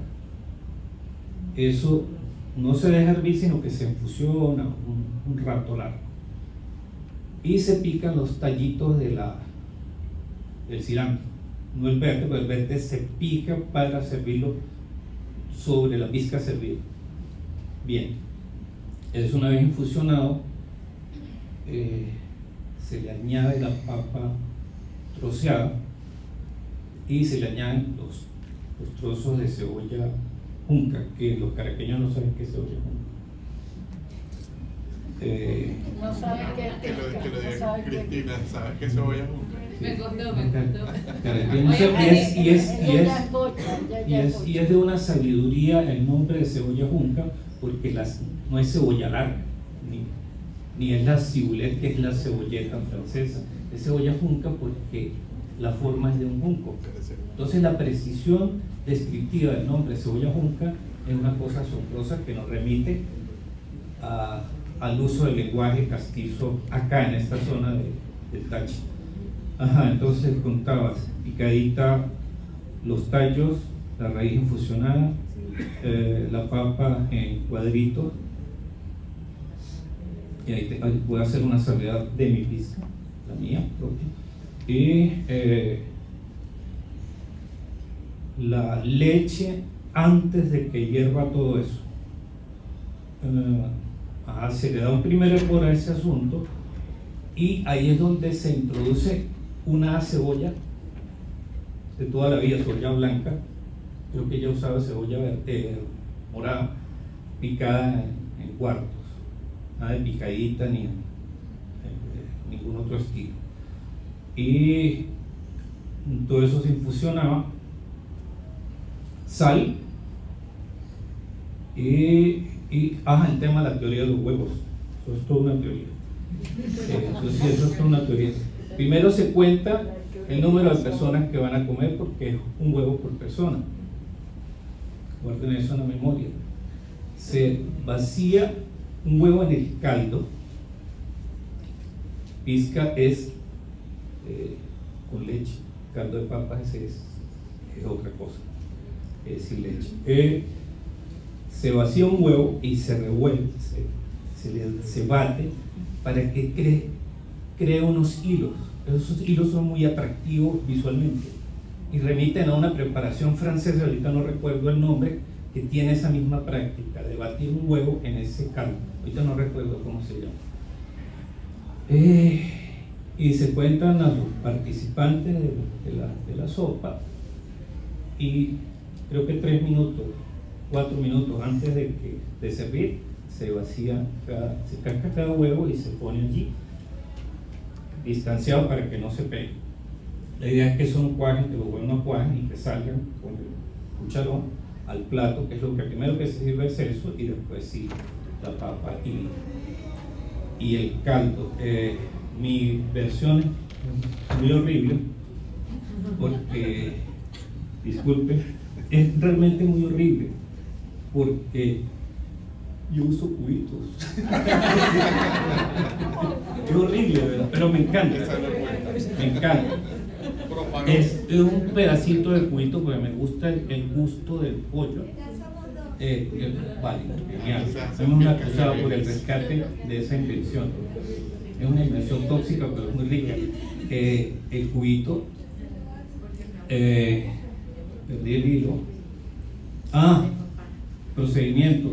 Eso no se deja hervir, sino que se infusiona un rato largo y se pican los tallitos del cilantro, no el verde, pero el verde se pica para servirlo sobre la pizca servida. Bien, eso una vez infusionado, se le añade la papa troceada y se le añaden los trozos de cebolla junca, que los caraqueños no saben qué es cebolla junca. No saben qué es Que lo pizca, diga no saben qué es Cristina, ¿sabes qué cebolla junca? Me costó. Y es de una sabiduría el nombre de cebolla junca, porque no es cebolla larga, ni es la ciboulette, que es la cebolleta francesa, es cebolla junca porque la forma es de un junco. Entonces la precisión descriptiva del nombre cebolla junca es una cosa asombrosa que nos remite al uso del lenguaje castizo acá en esta zona del Táchira. Entonces contabas, picadita los tallos, la raíz infusionada, la papa en cuadritos, y ahí voy a hacer una salvedad de mi pizca, la mía propia, y la leche antes de que hierva todo eso. se le da un primer hervor a ese asunto, y ahí es donde se introduce una cebolla de toda la vida, cebolla blanca. Creo que ella usaba cebolla morada, picada en cuartos, nada de picadita ni ningún otro estilo. Y todo eso se infusionaba, sal y el tema de la teoría de los huevos. Eso es toda una teoría. Eso es toda una teoría. Primero se cuenta el número de personas que van a comer, porque es un huevo por persona. Guarden eso en la memoria. Se vacía un huevo en el caldo. Pizca es con leche. Caldo de papas es otra cosa, sin leche. Se vacía un huevo y se revuelve, se bate para que cree unos hilos. Esos hilos son muy atractivos visualmente y remiten a una preparación francesa, ahorita no recuerdo el nombre, que tiene esa misma práctica de batir un huevo en ese caldo. Ahorita no recuerdo cómo se llama. Y se cuentan a los participantes de la sopa, y creo que 3 minutos, 4 minutos antes de servir, se vacía, se casca cada huevo y se pone allí, distanciado para que no se pegue. La idea es que eso no cuajen, que los huevos no cuajen y que salgan con el cucharón al plato, que es lo que primero que se sirve es eso, y después sí la papa y el caldo. Mi versión es muy horrible porque, disculpe, es realmente muy horrible porque yo uso cubitos. Es horrible, ¿verdad? Pero me encanta. Me encanta. Es un pedacito de cubito porque me gusta el gusto del pollo. Vale, genial. Hemos una acusada por el rescate de esa invención. Es una invención tóxica, pero es muy rica. El cubito, perdí el hilo. Procedimiento.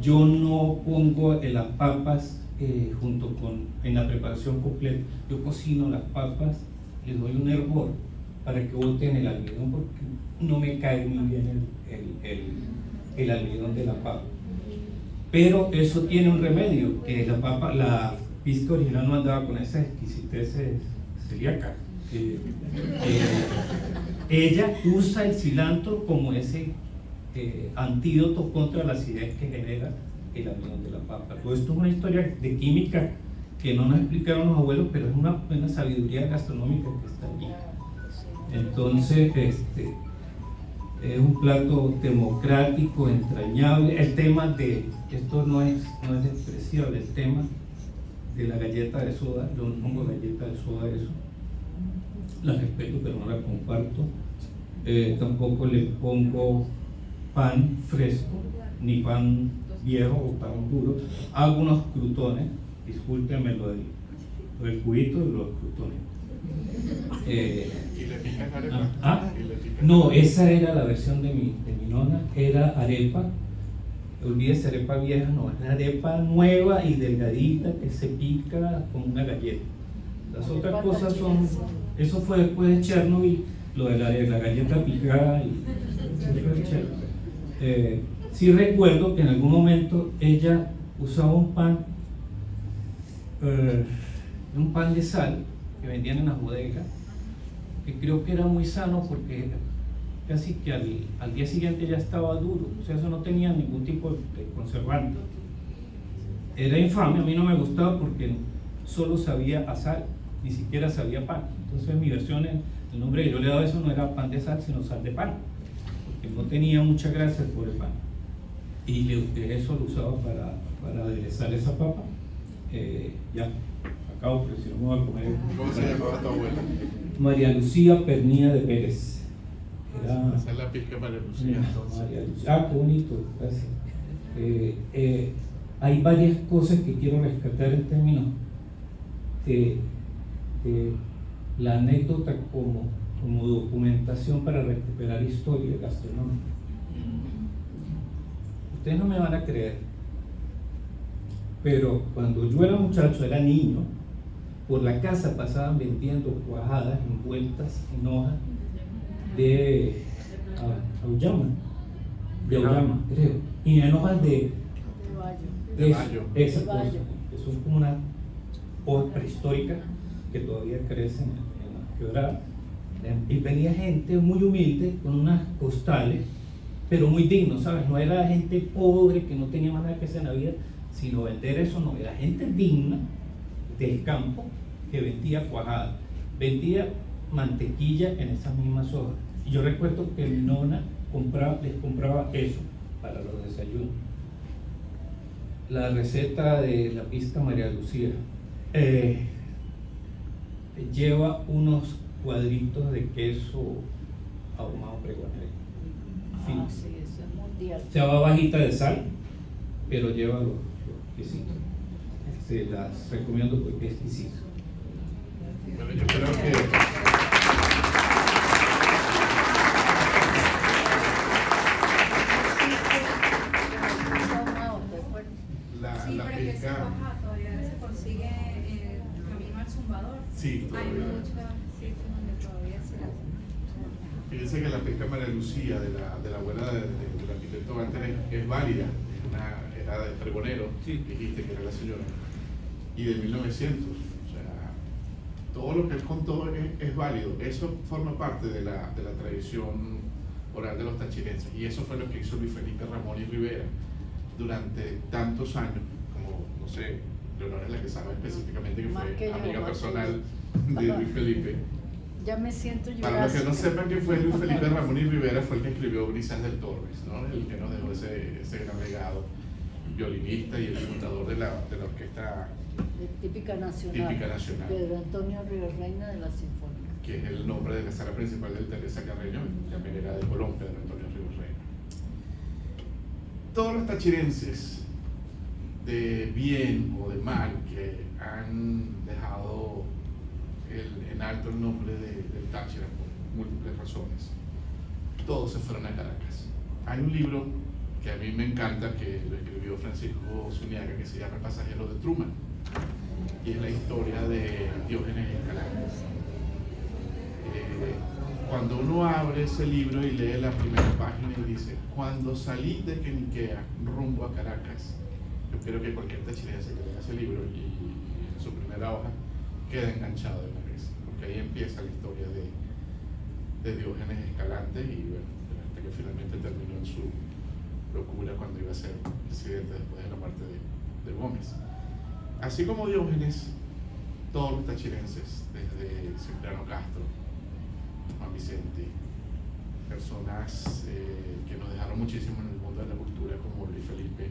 Yo no pongo las papas en la preparación completa. Yo cocino las papas, les doy un hervor para que boten el almidón, porque no me cae muy bien el almidón de la papa. Pero eso tiene un remedio, que la pizca original no andaba con esa exquisitez celíaca. Ella usa el cilantro como ese antídoto contra la acidez que genera el almidón de la papa. Todo esto es una historia de química que no nos explicaron los abuelos, pero es una sabiduría gastronómica que está allí. Entonces, es un plato democrático, entrañable. El tema de, esto no es despreciable, el tema de la galleta de soda, yo no pongo galleta de soda a eso, la respeto pero no la comparto. Tampoco le pongo pan fresco, ni pan viejo o pan duro. Hago unos crutones, discúlpenme lo del cubito y los crutones. ¿Y le picas arepa? No, esa era la versión de mi nona, era arepa. Olvídese, arepa vieja, no, es arepa nueva y delgadita que se pica como una galleta. Las otras cosas son, eso fue después de Chernobyl, lo de la galleta picada, y eso fue de Chernobyl. Sí recuerdo que en algún momento ella usaba un pan de sal que vendían en las bodegas, que creo que era muy sano porque casi que al día siguiente ya estaba duro, o sea, eso no tenía ningún tipo de conservante. Era infame, a mí no me gustaba porque solo sabía a sal, ni siquiera sabía pan. Entonces mi versión, el nombre que yo le daba a eso no era pan de sal, sino sal de pan, porque no tenía mucha grasa el pobre pan. Y eso lo usaba para aderezar esa papa. Ya, acabo, porque si no me voy a comer. ¿Cómo se llamaba tu abuela? María Lucía Pernía de Pérez. Esa es la pizca María Lucía, entonces. María Lucía. Qué bonito, gracias. Hay varias cosas que quiero rescatar en términos de la anécdota como documentación para recuperar historia gastronómica. Ustedes no me van a creer, Pero cuando yo era muchacho, era niño, por la casa pasaban vendiendo cuajadas envueltas en hojas de auyama, creo, y en hojas de bayo. esa De cosa, bayo. que son como una hoja prehistórica que todavía crecen en la quebrada. Y venía gente muy humilde con unas costales, pero muy dignos, ¿sabes? No era gente pobre que no tenía más nada que hacer en la vida, sino vender eso, no, era gente digna del campo que vendía cuajada, vendía mantequilla en esas mismas hojas. Y yo recuerdo que mi nona les compraba eso para los desayunos. La receta de la pizca María Lucía lleva unos cuadritos de queso ahumado pregonero. Ah, sí, eso es mundial. Se va bajita de sal, pero lleva los quesitos. Se las recomiendo porque es exquisito. Bueno, yo creo que Sí, la pero que ese pesca, cuajá todavía se consigue camino al Zumbador. sí, Hay todavía. muchos sitios donde todavía se hace. Fíjense que la pesca María Lucía de la abuela del arquitecto Walter es válida, era de pregonero, Sí. dijiste que era la señora, y de 1900. O sea, todo lo que él contó es válido. Eso forma parte de la tradición oral de los tachirenses, y eso fue lo que hizo Luis Felipe Ramón y Rivera durante tantos años, como, no sé, Leonor es la que sabe específicamente que Más fue que yo, amiga más que personal yo. de Luis Felipe. Ya me siento Para los que no jurásica. sepan que fue Luis Felipe Ramón y Rivera, fue el que escribió Brisas del Torres, ¿no? El que nos dejó ese gran legado, violinista y el fundador de la orquesta De típica nacional. Típica Nacional. Pedro Antonio Ríos Reina de la Sinfónica. que es el nombre de la sala principal del Teresa Carreño, también era de Colón, Pedro Antonio Ríos Reina. Todos los tachirenses, de bien o de mal, que han dejado en alto el nombre del Táchira por múltiples razones, todos se fueron a Caracas. Hay un libro que a mí me encanta, que lo escribió Francisco Zuniaga, que se llama El pasajero de Truman, y es la historia de Diógenes Escalante. Cuando uno abre ese libro y lee la primera página y dice: cuando salí de Queniquea rumbo a Caracas, yo creo que cualquier tachirense que lea ese libro y en su primera hoja queda enganchado de una vez, porque ahí empieza la historia de Diógenes Escalante, y bueno, hasta que finalmente terminó en su locura cuando iba a ser presidente después de la muerte de Gómez. Así como Diógenes, todos los tachirenses, desde Cipriano Castro, Juan Vicente, personas que nos dejaron muchísimo en el mundo de la cultura, como Luis Felipe,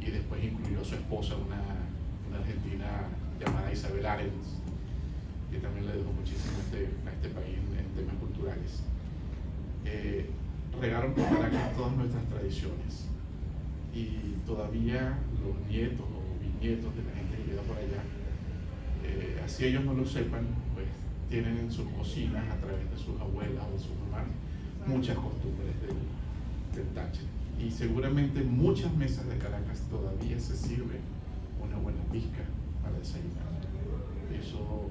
y después incluyó a su esposa, una argentina llamada Isabel Arens, que también le dejó muchísimo a este país en temas culturales. Regaron por Caracas todas nuestras tradiciones, y todavía los nietos o bisnietos de la gente que queda por allá, así ellos no lo sepan, pues tienen en sus cocinas, a través de sus abuelas o de sus mamás, muchas costumbres del Táchira. Y seguramente en muchas mesas de Caracas todavía se sirve una buena pizca para desayunar. Eso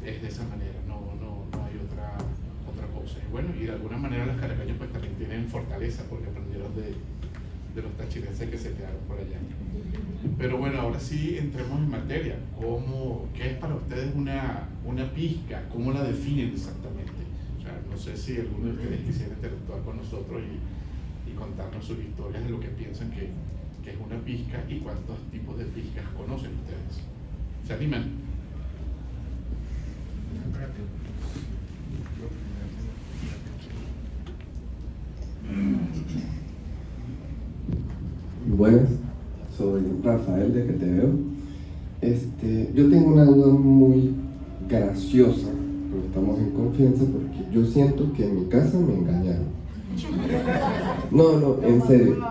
es de esa manera, no hay otra cosa. Y bueno, y de alguna manera los caraqueños pues también tienen fortaleza, porque aprendieron de los tachirenses que se quedaron por allá. Pero bueno, ahora sí entremos en materia. ¿Qué es para ustedes una pizca? ¿Cómo la definen exactamente? O sea, no sé si alguno de ustedes quisiera interactuar con nosotros y contarnos sus historias de lo que piensan que es una pizca y cuántos tipos de pizcas conocen ustedes. ¿Se animan? Buenas, soy Rafael de Que Te Veo. Yo tengo una duda muy graciosa, pero estamos en confianza porque yo siento que en mi casa me engañaron. No, en serio.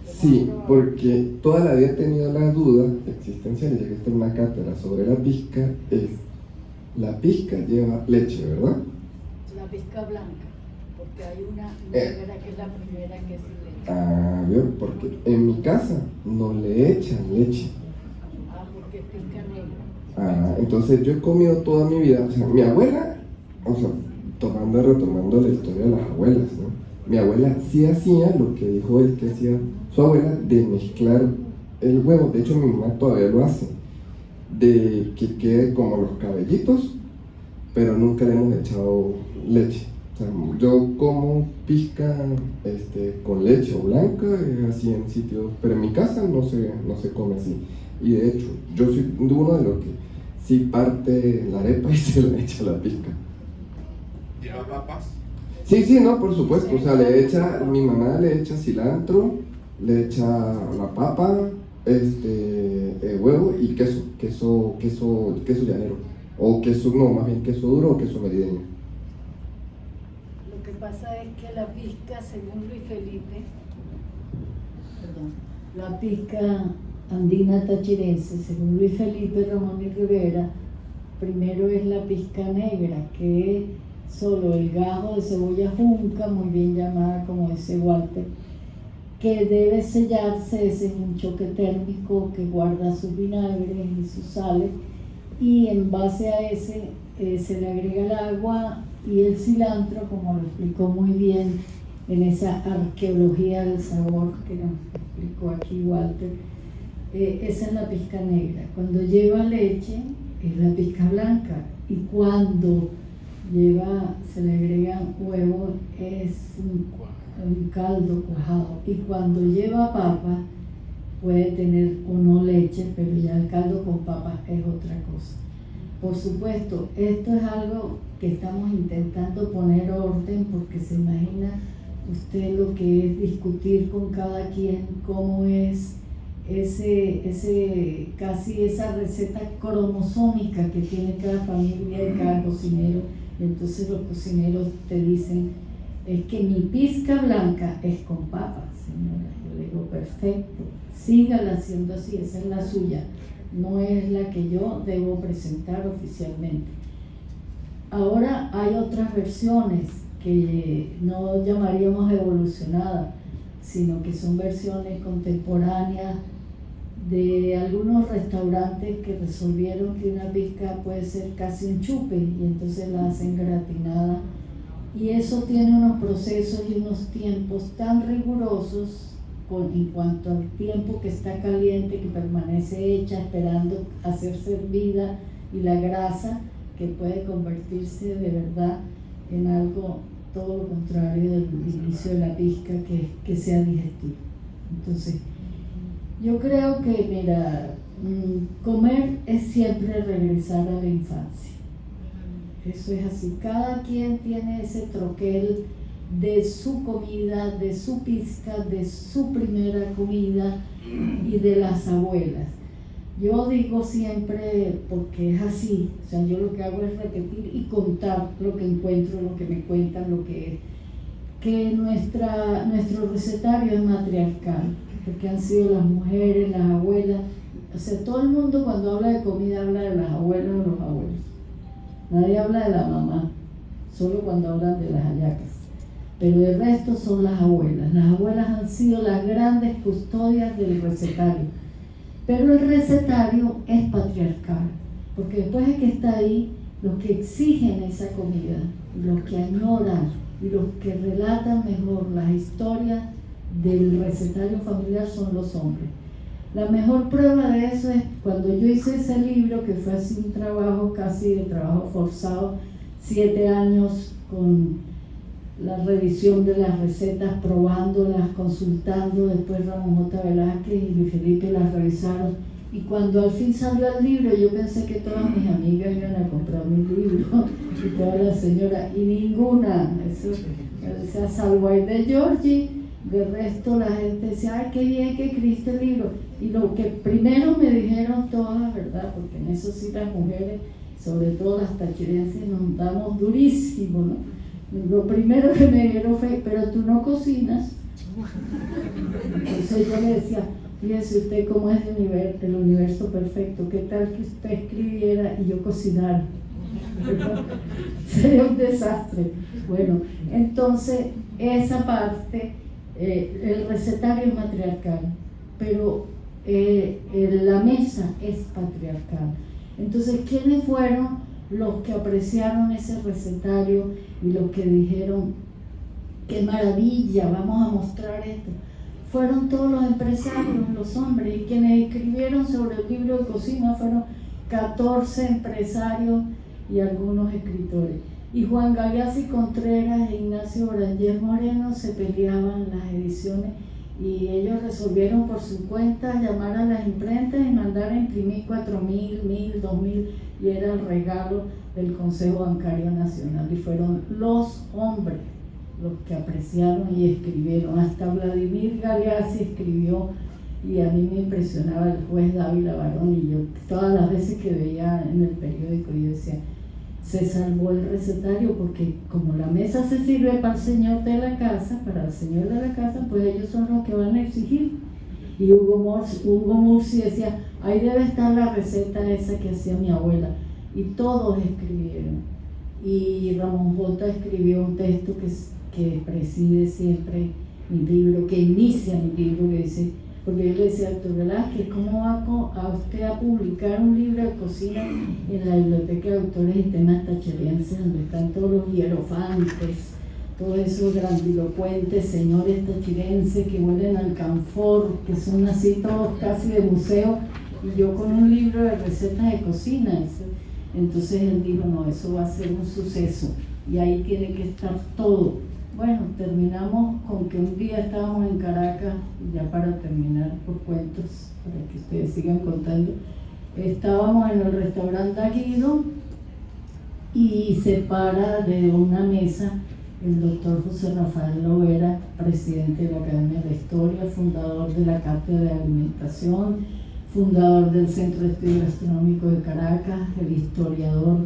Sí, porque toda la vida he tenido la duda existencial, y ya que está en una cátedra sobre la pizca, la pizca lleva leche, ¿verdad? La pizca blanca, porque hay una negra que es la primera que es sin leche. A ver, porque en mi casa no le echan leche. Porque es pisca negra. Entonces yo he comido toda mi vida, o sea, mi abuela, o sea, retomando la historia de las abuelas, ¿no? Mi abuela sí hacía lo que dijo él que hacía su abuela, de mezclar el huevo. De hecho mi mamá todavía lo hace, de que quede como los cabellitos, pero nunca le hemos echado leche. O sea, yo como pizca con leche o blanca, así en sitios, pero en mi casa no se come así. Y de hecho, yo soy uno de los que sí parte la arepa y se le echa la pizca. ¿Lleva papas? Sí, no, por supuesto. O sea, mi mamá le echa cilantro, le echa la papa, huevo y queso llanero. O queso, no, más bien queso duro o queso merideño. Lo que pasa es que la pizca, según Luis Felipe, la pizca andina tachirense, según Luis Felipe Ramón y Rivera, primero es la pizca negra, que es solo el gajo de cebolla junca, muy bien llamada como dice Walter, que debe sellarse. Ese es un choque térmico que guarda sus vinagres y sus sales, y en base a ese se le agrega el agua y el cilantro, como lo explicó muy bien en esa arqueología del sabor que nos explicó aquí Walter. Esa es la pizca negra. Cuando lleva leche es la pizca blanca, y cuando se le agregan huevos es un caldo cuajado, y cuando lleva papa puede tener o no leche, pero ya el caldo con papas es otra cosa. Por supuesto, esto es algo que estamos intentando poner orden, porque se imagina usted lo que es discutir con cada quien cómo es casi esa receta cromosómica que tiene cada familia y cada cocinero. Entonces los cocineros te dicen, es que mi pizca blanca es con papas, señora. Yo le digo, perfecto, sígala haciendo así, esa es la suya, no es la que yo debo presentar oficialmente. Ahora hay otras versiones que no llamaríamos evolucionadas, sino que son versiones contemporáneas de algunos restaurantes que resolvieron que una pizca puede ser casi un chupe, y entonces la hacen gratinada, y eso tiene unos procesos y unos tiempos tan rigurosos en cuanto al tiempo que está caliente, que permanece hecha esperando a ser servida, y la grasa, que puede convertirse de verdad en algo todo lo contrario del inicio de la pizca, que sea digestivo. Entonces, yo creo que, mira, comer es siempre regresar a la infancia. Eso es así. Cada quien tiene ese troquel de su comida, de su pizca, de su primera comida y de las abuelas. Yo digo siempre, porque es así, o sea, yo lo que hago es repetir y contar lo que encuentro, lo que me cuentan, lo que es, que nuestro recetario es matriarcal, porque han sido las mujeres, las abuelas, o sea, todo el mundo cuando habla de comida habla de las abuelas o los abuelos. Nadie habla de la mamá, solo cuando hablan de las hallacas. Pero el resto son las abuelas. Las abuelas han sido las grandes custodias del recetario. Pero el recetario es patriarcal, porque después de que está ahí, los que exigen esa comida, los que añoran y los que relatan mejor las historias del recetario familiar son los hombres. La mejor prueba de eso es cuando yo hice ese libro, que fue así un trabajo casi de trabajo forzado, 7 años con la revisión de las recetas, probándolas, consultando. Después Ramón J. Velázquez y Luis Felipe las revisaron, y cuando al fin salió el libro, yo pensé que todas mis amigas iban a comprar mi libro, y todas las señoras, y ninguna, eso, salvo el de Georgie. De resto la gente decía, ay, qué bien que escribiste el libro. Y lo que primero me dijeron todas, ¿verdad? Porque en eso sí las mujeres, sobre todo las tachirenses, nos damos durísimo, ¿no? Lo primero que me dijeron fue, pero tú no cocinas. Entonces yo le decía, fíjese usted cómo es el universo perfecto, ¿qué tal que usted escribiera y yo cocinara? Sería un desastre. Bueno, entonces esa parte el recetario es matriarcal, pero la mesa es patriarcal. Entonces, ¿quiénes fueron los que apreciaron ese recetario y los que dijeron, qué maravilla, vamos a mostrar esto? Fueron todos los empresarios, los hombres, y quienes escribieron sobre el libro de cocina fueron 14 empresarios y algunos escritores. Y Juan Galeazzi Contreras e Ignacio Branger Moreno se peleaban las ediciones y ellos resolvieron por su cuenta llamar a las imprentas y mandar a imprimir 4.000, 1.000, 2.000, y era el regalo del Consejo Bancario Nacional. Y fueron los hombres los que apreciaron y escribieron. Hasta Vladimir Galeazzi escribió, y a mí me impresionaba el juez Dávila Barón, y yo todas las veces que veía en el periódico yo decía, se salvó el recetario, porque como la mesa se sirve para el señor de la casa, pues ellos son los que van a exigir. Y Hugo Mursi decía, ahí debe estar la receta esa que hacía mi abuela, y todos escribieron. Y Ramón J. escribió un texto que preside siempre mi libro, que inicia mi libro, que dice, porque yo le decía a Héctor Velázquez, ¿cómo va a usted a publicar un libro de cocina en la Biblioteca de Autores y Temas Tachirenses, donde están todos los hierofantes, todos esos grandilocuentes señores tachirenses que huelen al canfor, que son así todos casi de museo, y yo con un libro de recetas de cocina? Entonces él dijo, no, eso va a ser un suceso, y ahí tiene que estar todo. Bueno, terminamos con que un día estábamos en Caracas, ya para terminar por cuentos, para que ustedes sigan contando, estábamos en el restaurante Aguido y se para de una mesa el doctor José Rafael Lovera, presidente de la Academia de la Historia, fundador de la Cátedra de Alimentación, fundador del Centro de Estudios Gastronómicos de Caracas, el historiador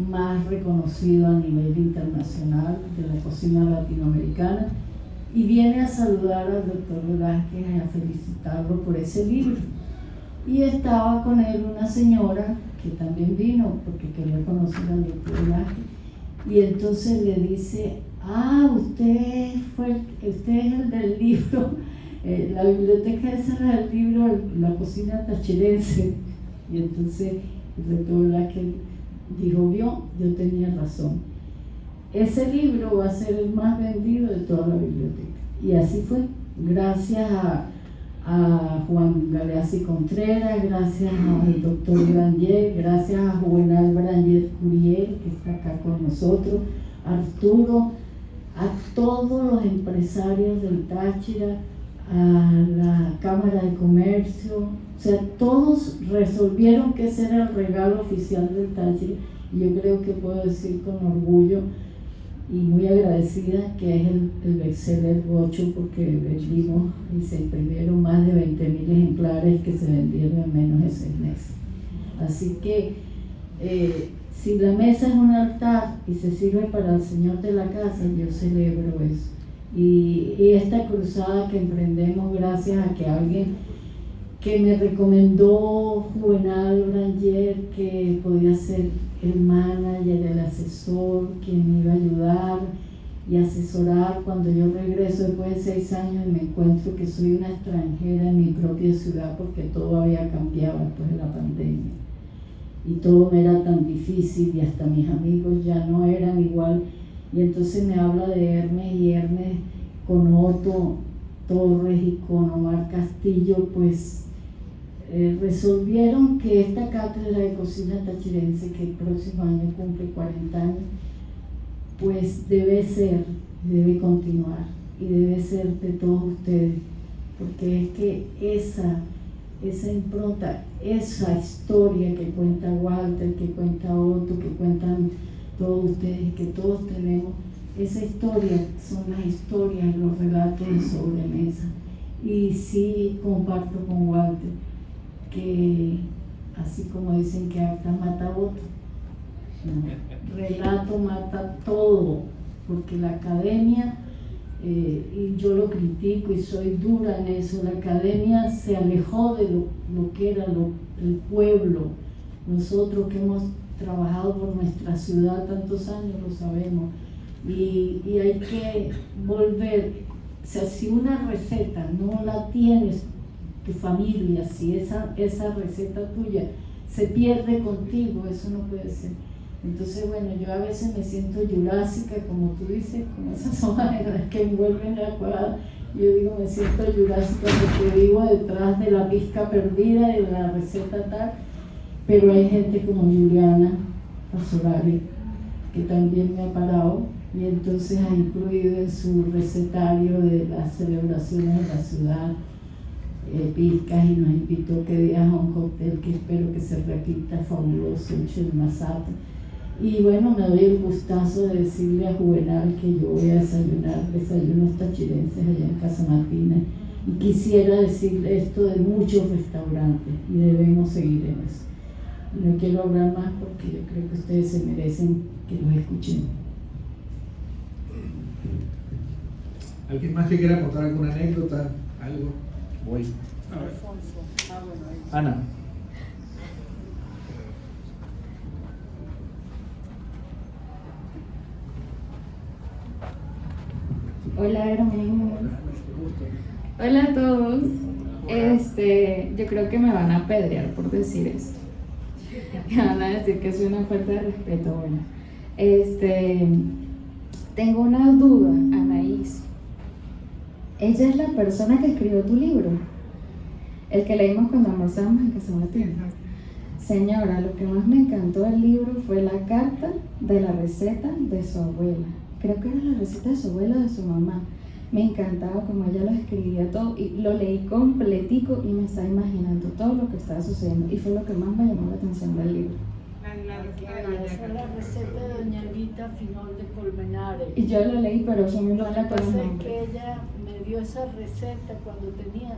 más reconocido a nivel internacional de la cocina latinoamericana, y viene a saludar al doctor Velázquez y a felicitarlo por ese libro. Y estaba con él una señora que también vino porque quería conocer al doctor Velázquez, y entonces le dice, usted es el del libro, la biblioteca esa era del libro La Cocina Tachirense. Y entonces el doctor Velázquez dijo, yo tenía razón, ese libro va a ser el más vendido de toda la biblioteca. Y así fue, gracias a Juan Galeazzi Contreras, gracias al doctor Branger, gracias a Juvenal Branger Curiel, que está acá con nosotros, Arturo, a todos los empresarios del Táchira, a la Cámara de Comercio, o sea, todos resolvieron que ese era el regalo oficial del Táchira, y yo creo que puedo decir con orgullo y muy agradecida que es el bestseller Gocho, porque vendimos y se imprimieron más de 20.000 ejemplares que se vendieron en menos de 6 meses. Así que si la mesa es un altar y se sirve para el señor de la casa, yo celebro eso. Y esta cruzada que emprendemos gracias a que alguien que me recomendó, Juvenal Branger, que podía ser el manager, el asesor, quien me iba a ayudar y asesorar cuando yo regreso después de 6 años y me encuentro que soy una extranjera en mi propia ciudad, porque todo había cambiado después de la pandemia y todo me era tan difícil y hasta mis amigos ya no eran igual. Y entonces me habla de Hermes, y Hermes con Otto Torres y con Omar Castillo, pues resolvieron que esta cátedra de cocina tachirense, que el próximo año cumple 40 años, pues debe continuar y debe ser de todos ustedes, porque es que esa impronta, esa historia que cuenta Walter, que cuenta Otto, que cuentan todos ustedes, que todos tenemos, esa historia son las historias, los relatos de sobremesa. Y sí comparto con Walter que, así como dicen que acta mata voto, relato mata todo, porque la academia, y yo lo critico y soy dura en eso, la academia se alejó de lo que era el pueblo. Nosotros que hemos trabajado por nuestra ciudad tantos años lo sabemos, y hay que volver O sea, si una receta no la tienes tu familia, si esa receta tuya se pierde contigo, eso no puede ser. Entonces, bueno, yo a veces me siento jurásica, como tú dices, con esas hojas negras que envuelven la cuadrada. Yo digo, me siento jurásica porque vivo detrás de la pizca perdida de la receta tal, pero hay gente como Juliana Pasolari, que también me ha parado, y entonces ha incluido en su recetario de las celebraciones de la ciudad pizcas, y nos invitó que días a un cóctel que espero que se repita, fabuloso, hecho en Masato. Y bueno, me doy el gustazo de decirle a Juvenal que yo voy a desayunar desayunos tachirenses allá en Casa Martina, y quisiera decirle esto de muchos restaurantes, y debemos seguir en eso. No quiero hablar más porque yo creo que ustedes se merecen que los escuchen. ¿Alguien más que quiera contar alguna anécdota? ¿Algo? Voy. Ana. Hola, hermanos. Hola a todos. Yo creo que me van a apedrear por decir esto. Me van a decir que soy una falta de respeto. Bueno, tengo una duda, Anaís. Ella es la persona que escribió tu libro, el que leímos cuando almorzamos en Casa Martina. Señora, lo que más me encantó del libro fue la carta de la receta de su abuela. Creo que era la receta de su abuela o de su mamá. Me encantaba como ella lo escribía todo, y lo leí completico y me estaba imaginando todo lo que estaba sucediendo, y fue lo que más me llamó la atención del libro. Esa es la receta de doña Evita Finol de Colmenares. Y yo lo leí, pero eso me Lo lo que con pasa los es nombres. que ella me dio esa receta cuando tenía,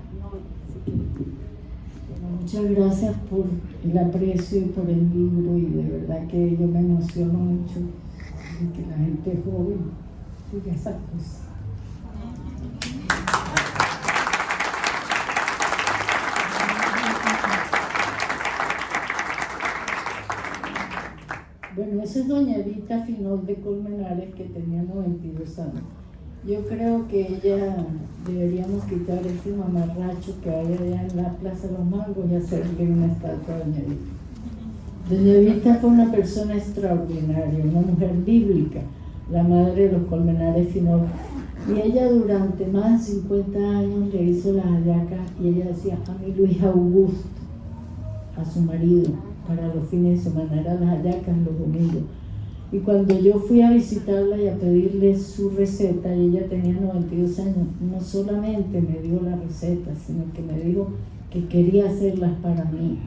Bueno, muchas gracias por el aprecio y por el libro, y de verdad que yo me emociono mucho de que la gente joven diga esas cosas. Bueno, esa es doña Evita Finol de Colmenares, que tenía 92 años. Yo creo que ella deberíamos quitar ese mamarracho que hay allá en la Plaza de los Mangos y hacerle una estatua a doña Evita. Doña Evita fue una persona extraordinaria, una mujer bíblica, la madre de los Colmenares Finol. Y ella durante más de 50 años le hizo las hallacas, y ella decía a mi Luis Augusto, a su marido, para los fines de semana, eran las hallacas los domingos. Y cuando yo fui a visitarla y a pedirle su receta, y ella tenía 92 años, no solamente me dio la receta, sino que me dijo que quería hacerlas para mí.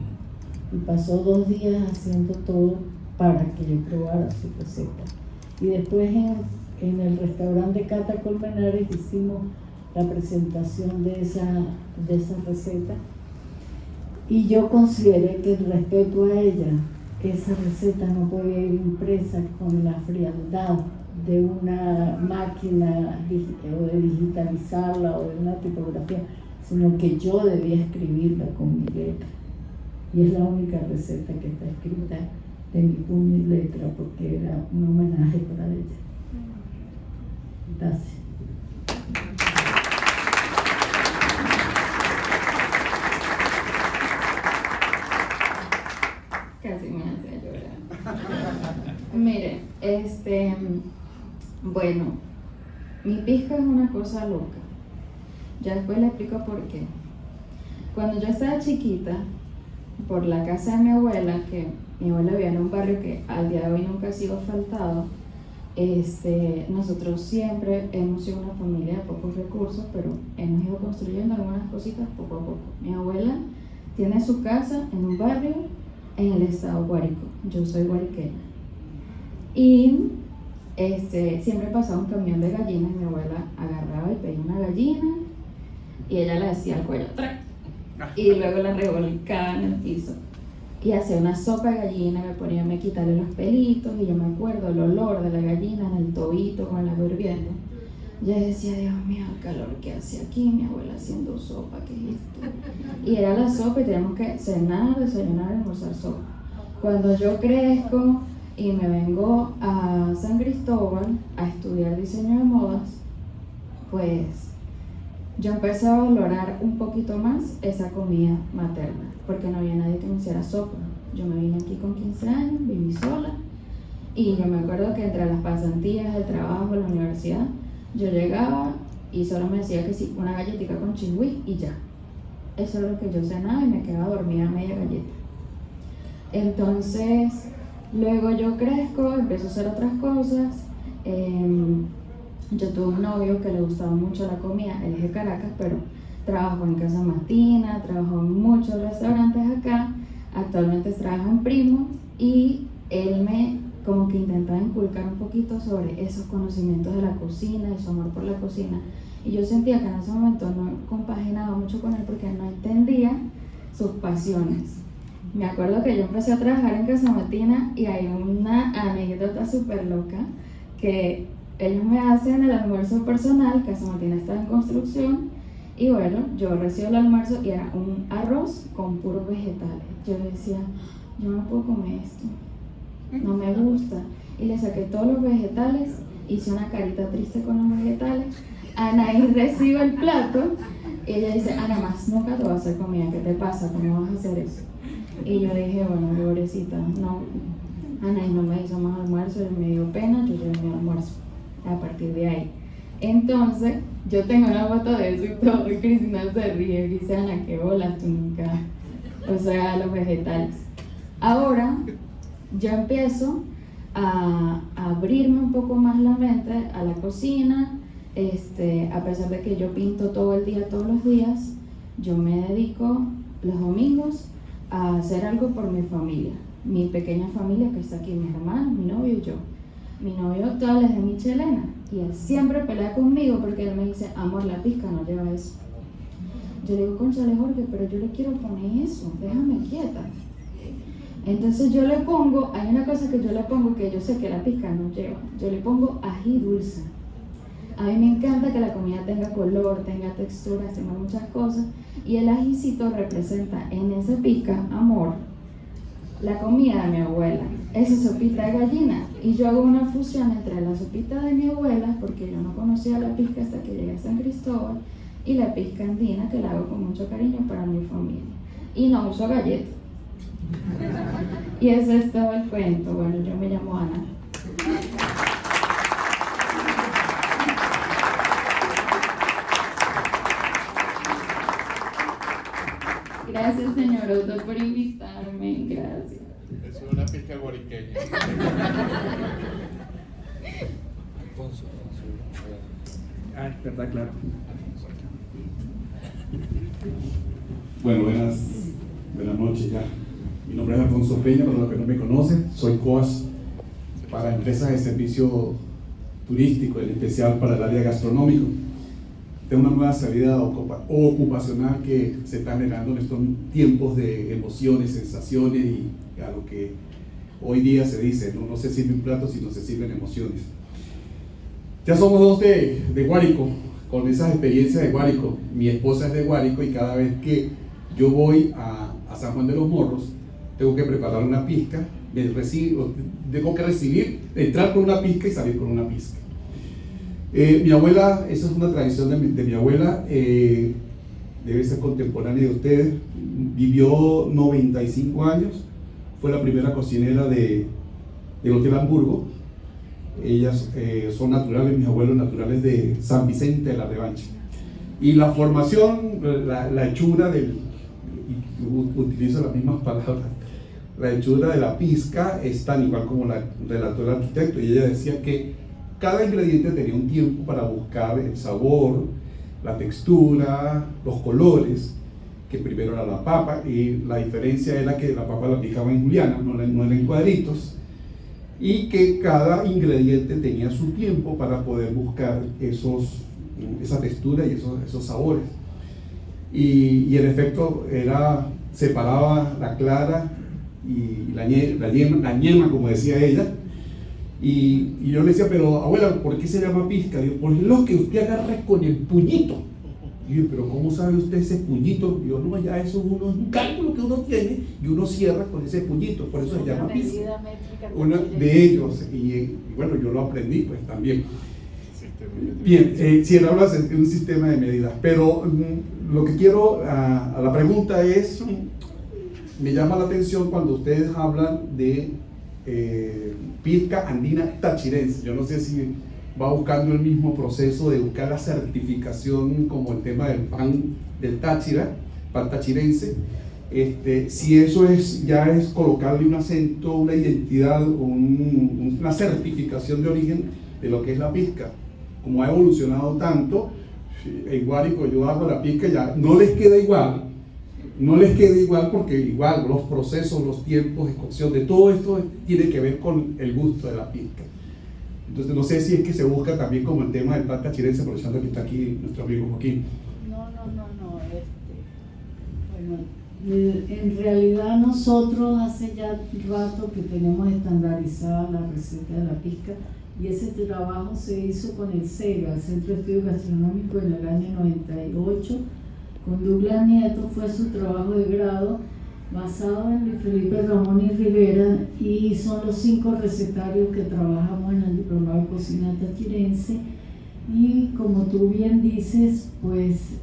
Y pasó 2 días haciendo todo para que yo probara su receta. Y después en el restaurante Cata Colmenares hicimos la presentación de esa receta. Y yo consideré que en respeto a ella, esa receta no podía ir impresa con la frialdad de una máquina o de digitalizarla o de una tipografía, sino que yo debía escribirla con mi letra. Y es la única receta que está escrita de mi puño y letra, porque era un homenaje para ella. Gracias. Casi me hace llorar. Mire, bueno, mi pizca es una cosa loca. Ya después le explico por qué. Cuando yo estaba chiquita, por la casa de mi abuela, que mi abuela vivía en un barrio que al día de hoy nunca ha sido asfaltado, nosotros siempre hemos sido una familia de pocos recursos, pero hemos ido construyendo algunas cositas poco a poco. Mi abuela tiene su casa en un barrio en el estado Guárico. Yo soy guariqueña. Y siempre pasaba un camión de gallinas, y mi abuela agarraba y pedía una gallina y ella la hacía al cuello y luego la revolcaba en el piso y hacía una sopa de gallina, me ponía a quitarle los pelitos, y yo me acuerdo el olor de la gallina en el tobito con el agua hirviendo. Yo decía, Dios mío, el calor que hace aquí, mi abuela haciendo sopa, ¿qué es esto? Y era la sopa, y teníamos que cenar, desayunar, almorzar sopa. Cuando yo crezco y me vengo a San Cristóbal a estudiar diseño de modas, pues yo empecé a valorar un poquito más esa comida materna, porque no había nadie que me hiciera sopa. Yo me vine aquí con 15 años, viví sola, y yo me acuerdo que entre las pasantías, el trabajo, la universidad, yo llegaba y solo me decía que sí, una galletita con chigüí y ya. Eso es lo que yo cenaba y me quedaba dormida a media galleta. Entonces, luego yo crezco, empiezo a hacer otras cosas. Yo tuve un novio que le gustaba mucho la comida, él es de Caracas, pero trabajó en Casa Martina, trabajó en muchos restaurantes acá, actualmente trabaja en Primo, y él me como que intentaba inculcar un poquito sobre esos conocimientos de la cocina y su amor por la cocina, y yo sentía que en ese momento no compaginaba mucho con él porque no entendía sus pasiones. Me acuerdo que yo empecé a trabajar en Casa Martina y hay una anécdota súper loca que ellos me hacen el almuerzo personal. Casa Martina está en construcción y bueno, yo recibo el almuerzo y era un arroz con puros vegetales. Yo decía, yo no puedo comer esto, no me gusta, y le saqué todos los vegetales, hice una carita triste con los vegetales. Anaí recibe el plato y ella dice, Ana, más nunca te voy a hacer comida, ¿qué te pasa? ¿Cómo vas a hacer eso? Y yo dije, bueno, pobrecita, no, Anaí no me hizo más almuerzo, y me dio pena, yo llevé mi almuerzo a partir de ahí. Entonces, yo tengo una foto de eso y todo, y Cristina se ríe y dice, Ana, qué bolas tú nunca, o sea, los vegetales. Ahora, yo empiezo a abrirme un poco más la mente a la cocina. A pesar de que yo pinto todo el día, todos los días, yo me dedico los domingos a hacer algo por mi familia, mi pequeña familia que está aquí, mis hermanos, mi novio y yo. Mi novio actual es de Michelena y él siempre pelea conmigo porque él me dice, amor, la pizca no lleva eso. Yo le digo, cónchale Jorge, pero yo le quiero poner eso, déjame quieta. Entonces yo le pongo, hay una cosa que yo le pongo que yo sé que la pizca no lleva, yo le pongo ají dulce. A mí me encanta que la comida tenga color, tenga texturas, tenga muchas cosas, y el ajicito representa en esa pizca, amor, la comida de mi abuela, esa sopita de gallina, y yo hago una fusión entre la sopita de mi abuela, porque yo no conocía la pizca hasta que llegué a San Cristóbal, y la pizca andina, que la hago con mucho cariño para mi familia, y no uso galletas. Y ese es todo el cuento. Bueno, yo me llamo Ana. Gracias, señor Otto, por invitarme. Gracias. Eso es una pizca guariqueña. Ah, verdad, claro. Bueno, buenas noches ya. Mi nombre es Alfonso Peña, para los que no me conocen, soy coach para empresas de servicio turístico, en especial para el área gastronómico. Tengo una nueva salida ocupacional que se está generando en estos tiempos de emociones, sensaciones y a lo que hoy día se dice, no se sirve un plato, sino se sirven emociones. Ya somos dos de Guárico, con esas experiencias de Guárico. Mi esposa es de Guárico y cada vez que yo voy a San Juan de los Morros, tengo que preparar una pizca, tengo que entrar con una pizca y salir con una pizca. Mi abuela, esa es una tradición de mi abuela, debe ser contemporánea de ustedes, vivió 95 años, fue la primera cocinera del Hotel Hamburgo. Ellas son naturales, mis abuelos naturales de San Vicente de la Revancha. Y la formación, la hechura utilizo las mismas palabras, la hechura de la pizca es tan igual como la relató el arquitecto, y ella decía que cada ingrediente tenía un tiempo para buscar el sabor, la textura, los colores, que primero era la papa, y la diferencia era que la papa la picaba en juliana, no era en cuadritos, y que cada ingrediente tenía su tiempo para poder buscar esa textura y esos sabores. Y el efecto separaba la clara y la ñema, como decía ella. Y yo le decía, pero abuela, ¿por qué se llama pizca? Digo, pues lo que usted agarra con el puñito. Y yo, pero ¿cómo sabe usted ese puñito? Yo, no, ya eso es un cálculo que uno tiene y uno cierra con ese puñito, por eso se llama pizca. Uno de ellos, y bueno, yo lo aprendí pues también. Bien, si él habla de un sistema de medidas, pero lo que quiero, a la pregunta es, me llama la atención cuando ustedes hablan de pizca andina tachirense. Yo no sé si va buscando el mismo proceso de buscar la certificación como el tema del pan del Táchira, pan tachirense. Si eso ya es colocarle un acento, una identidad, una certificación de origen de lo que es la pizca. Como ha evolucionado tanto, en Guárico yo hago la pizca, ya no les queda igual porque igual los procesos, los tiempos de cocción, de todo esto tiene que ver con el gusto de la pizca. Entonces no sé si es que se busca también como el tema del pan tachirense, aprovechando que está aquí nuestro amigo Joaquín. No. Bueno, en realidad nosotros hace ya rato que tenemos estandarizada la receta de la pizca, y ese trabajo se hizo con el CEGA, el Centro de Estudios Gastronómicos, en el año 98. Con Douglas Nieto fue su trabajo de grado, basado en Luis Felipe Ramón y Rivera, y son los 5 recetarios que trabajamos en el Diplomado de Cocina Tachirense. Y como tú bien dices, pues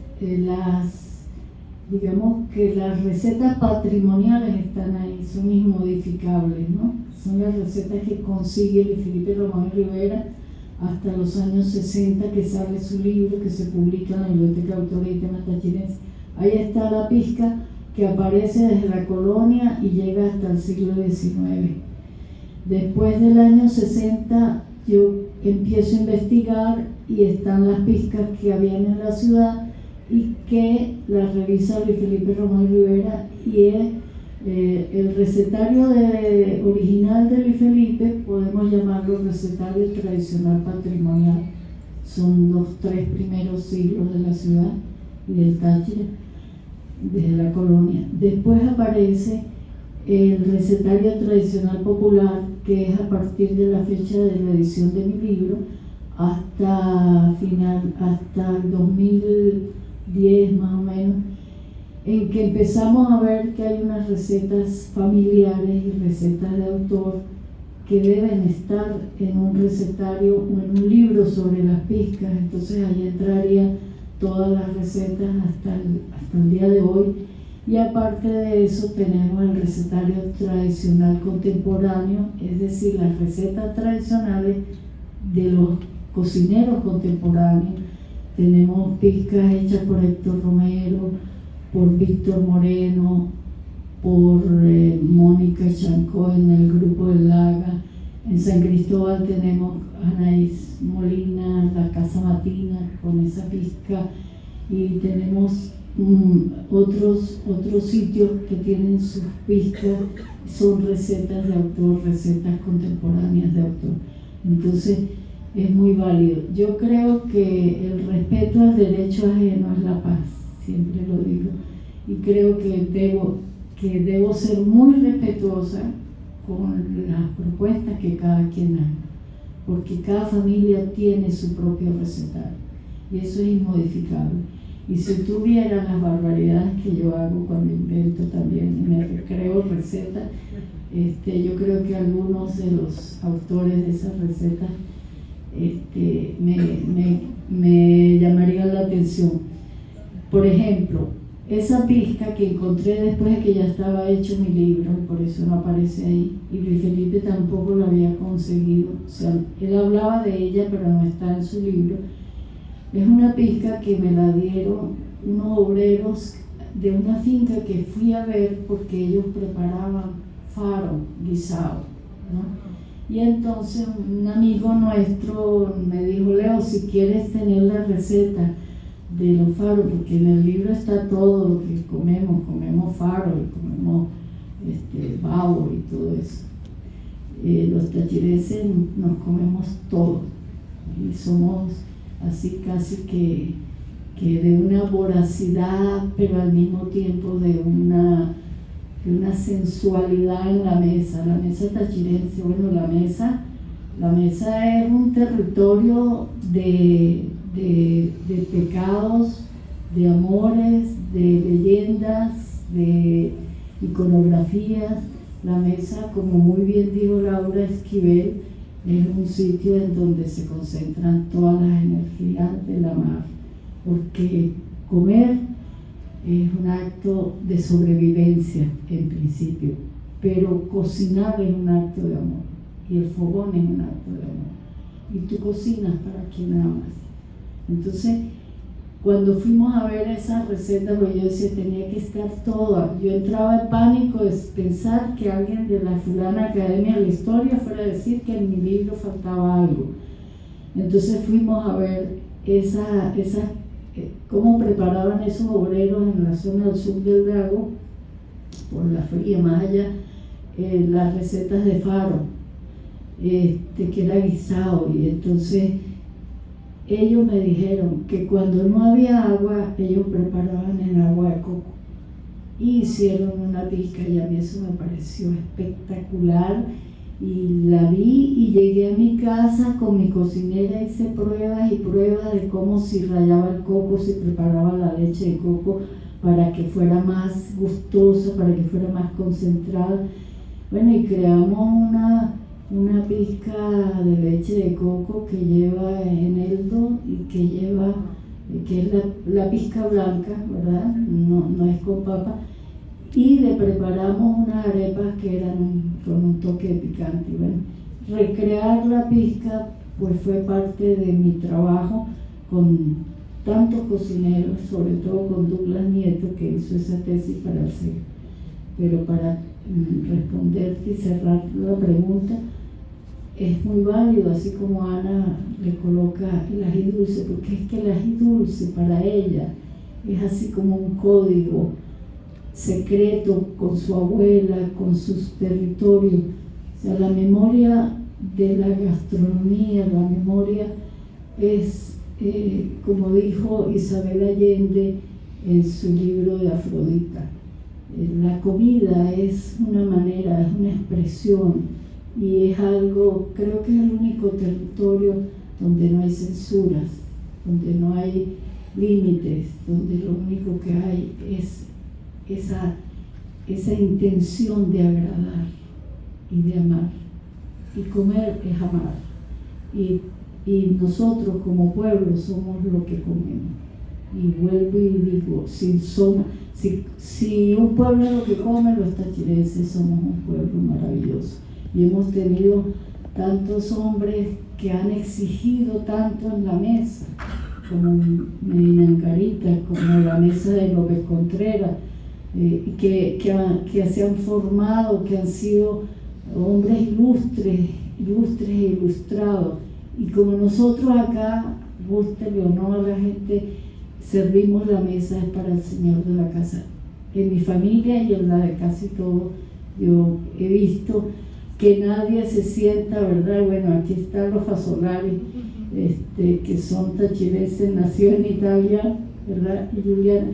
digamos que las recetas patrimoniales están ahí, son inmodificables, ¿no? Son las recetas que consigue Luis Felipe Ramón y Rivera hasta los años 60, que sale su libro, que se publica en la Biblioteca de Autores y Temas Tachirenses. Ahí está la pizca que aparece desde la colonia y llega hasta el siglo XIX. Después del año 60 yo empiezo a investigar y están las pizcas que habían en la ciudad y que las revisa Luis Felipe Ramón y Rivera, y es el recetario original de Luis Felipe, podemos llamarlo recetario tradicional patrimonial. Son los 3 primeros siglos de la ciudad y del Táchira, de la colonia. Después aparece el recetario tradicional popular, que es a partir de la fecha de la edición de mi libro hasta el 2010 más o menos, en que empezamos a ver que hay unas recetas familiares y recetas de autor que deben estar en un recetario o en un libro sobre las pizcas. Entonces ahí entrarían todas las recetas hasta el día de hoy. Y aparte de eso tenemos el recetario tradicional contemporáneo, es decir, las recetas tradicionales de los cocineros contemporáneos. Tenemos pizcas hechas por Héctor Romero, por Víctor Moreno, por Mónica Chancó en el grupo del Laga. En San Cristóbal tenemos Anaís Molina, la Casa Matina con esa pizca, y tenemos otros sitios que tienen sus pizcas, son recetas de autor, recetas contemporáneas de autor. Entonces es muy válido. Yo creo que el respeto al derecho ajeno es la paz, siempre lo digo, y creo que debo ser muy respetuosa con las propuestas que cada quien haga, porque cada familia tiene su propio recetario y eso es inmodificable. Y si tuviera las barbaridades que yo hago cuando invento también y me recreo recetas, yo creo que algunos de los autores de esas recetas me llamarían la atención. Por ejemplo, esa pizca que encontré después de que ya estaba hecho mi libro, por eso no aparece ahí, y Luis Felipe tampoco lo había conseguido, o sea, él hablaba de ella pero no está en su libro. Es una pizca que me la dieron unos obreros de una finca que fui a ver porque ellos preparaban faro guisado, ¿no? Y entonces un amigo nuestro me dijo: Leo, si quieres tener la receta de los faros, porque en el libro está todo lo que comemos faro y comemos babo y todo eso. Los tachirenses nos comemos todo y somos así casi que de una voracidad, pero al mismo tiempo de una sensualidad en la mesa tachirense. Bueno, la mesa es un territorio de pecados, de amores, de leyendas, de iconografías. La mesa, como muy bien dijo Laura Esquivel, Es un sitio en donde se concentran todas las energías de la mar, porque comer es un acto de sobrevivencia en principio, pero cocinar es un acto de amor, y el fogón es un acto de amor, y tú cocinas para quien amas. Entonces, cuando fuimos a ver esas recetas, pues yo decía, tenía que estar toda. Yo entraba en pánico de pensar que alguien de la fulana Academia de la Historia fuera a decir que en mi libro faltaba algo. Entonces fuimos a ver cómo preparaban esos obreros en la zona del sur del lago, por la fría, más allá, las recetas de Faro, que era guisado. Y entonces ellos me dijeron que cuando no había agua, ellos preparaban el agua de coco y hicieron una pizca, y a mí eso me pareció espectacular, y la vi y llegué a mi casa con mi cocinera, hice pruebas y pruebas de cómo si rallaba el coco, si preparaba la leche de coco para que fuera más gustosa, para que fuera más concentrada. Bueno, y creamos una pizca de leche de coco que lleva eneldo y que es la pizca blanca, ¿verdad? No es con papa. Y le preparamos unas arepas que eran con un toque de picante. Y bueno, recrear la pizca pues fue parte de mi trabajo con tantos cocineros, sobre todo con Douglas Nieto, que hizo esa tesis para el CEG. Pero para responderte y cerrar la pregunta, es muy válido, así como Ana le coloca el ají dulce, porque es que el ají dulce para ella es así como un código secreto con su abuela, con sus territorios. O sea, la memoria de la gastronomía, la memoria es, como dijo Isabel Allende en su libro de Afrodita, la comida es una manera, es una expresión, y es algo, creo que es el único territorio donde no hay censuras, donde no hay límites, donde lo único que hay es esa intención de agradar y de amar. Y comer es amar. Y nosotros como pueblo somos lo que comemos. Y vuelvo y digo, si un pueblo es lo que come, los tachirenses somos un pueblo maravilloso. Y hemos tenido tantos hombres que han exigido tanto en la mesa, como Medina Angarita, como la mesa de López Contreras, que se han formado, que han sido hombres ilustres e ilustrados. Y como nosotros acá, guste o no a la gente, servimos la mesa es para el señor de la casa. En mi familia y en la de casi todos, yo he visto que nadie se sienta, ¿verdad? Bueno, aquí están los Fasolari, que son tachirenses, nació en Italia, ¿verdad? Y Juliana.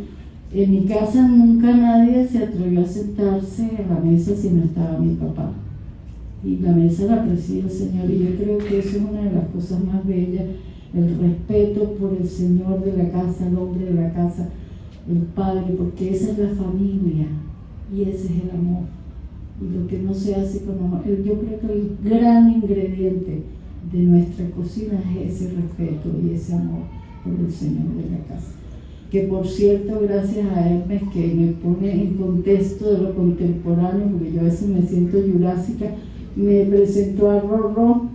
En mi casa nunca nadie se atrevió a sentarse en la mesa si no estaba mi papá. Y la mesa la preside el Señor, y yo creo que eso es una de las cosas más bellas, el respeto por el Señor de la casa, el hombre de la casa, el Padre, porque esa es la familia y ese es el amor. Y lo que no se hace con amor, yo creo que el gran ingrediente de nuestra cocina es ese respeto y ese amor por el Señor de la casa. Que por cierto, gracias a Hermes, que me pone en contexto de lo contemporáneo, porque yo a veces me siento jurásica, me presentó a Rorró,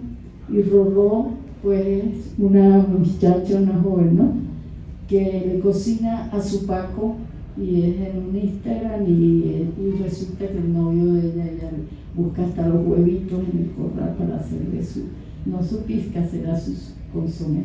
y Rorró pues una muchacha, una joven, ¿no?, que le cocina a su Paco, y es en un Instagram, y resulta que el novio de ella busca hasta los huevitos en el corral para hacerle no su pizca, será sus consomé.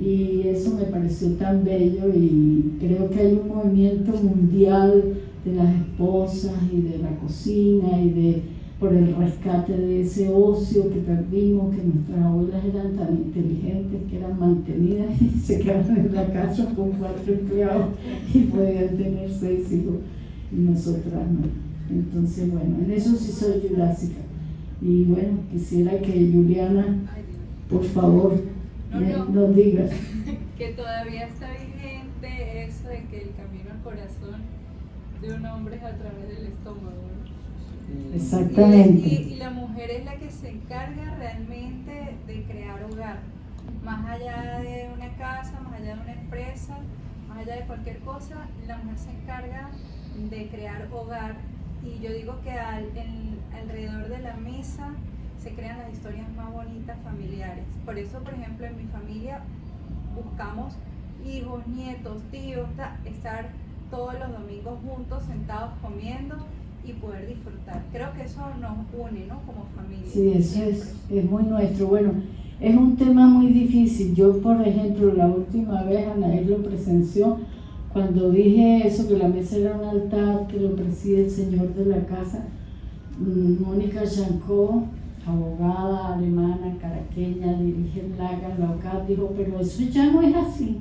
Y eso me pareció tan bello, y creo que hay un movimiento mundial de las esposas y de la cocina y por el rescate de ese ocio que perdimos, que nuestras abuelas eran tan inteligentes que eran mantenidas y se quedaban en la casa con 4 empleados y podían tener 6 hijos, y nosotras no. Entonces, bueno, en eso sí soy jurásica. Y bueno, quisiera que Juliana, por favor, nos digas. Que todavía está vigente eso de que el camino al corazón de un hombre es a través del estómago, ¿no? Exactamente. Y la mujer es la que se encarga realmente de crear hogar, más allá de una casa, más allá de una empresa, más allá de cualquier cosa, la mujer se encarga de crear hogar. Y yo digo que alrededor de la mesa se crean las historias más bonitas familiares. Por eso, por ejemplo, en mi familia buscamos hijos, nietos, tíos, estar todos los domingos juntos, sentados comiendo y poder disfrutar. Creo que eso nos une, ¿no? Como familia. Sí, eso es muy nuestro. Bueno, es un tema muy difícil. Yo, por ejemplo, la última vez Anael lo presenció cuando dije eso, que la mesa era un altar, que lo preside el señor de la casa. Mónica Jancó, abogada alemana, caraqueña, dirige el Lagan, la OCAT, dijo, pero eso ya no es así.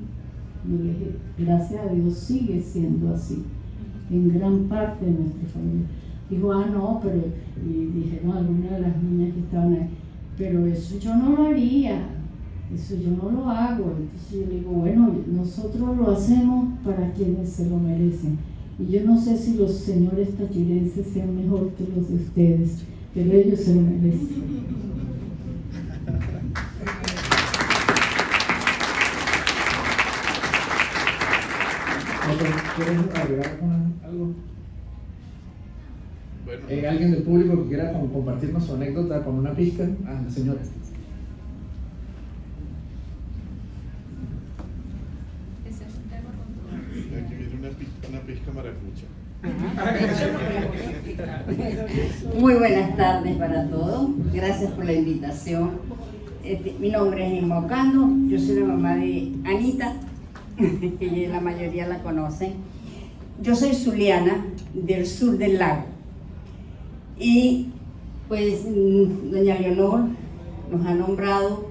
Yo le dije, gracias a Dios sigue siendo así, en gran parte de nuestra familia. Dijo, no, pero, y dijeron algunas de las niñas que estaban ahí, pero eso yo no lo haría, eso yo no lo hago. Entonces yo le digo, bueno, nosotros lo hacemos para quienes se lo merecen. Y yo no sé si los señores tachirenses sean mejor que los de ustedes, pero ellos se lo merecen. ¿Quieres agregar algo? Bueno, ¿Alguien del público que quiera compartirnos su anécdota con una pizca? La señora. Ese es un tema controversial. aquí viene una pizca maracucha. Muy buenas tardes para todos, gracias por la invitación. Mi nombre es Irma Ocando, yo soy la mamá de Anita, que la mayoría la conocen. Yo soy zuliana del sur del lago y pues doña Leonor nos ha nombrado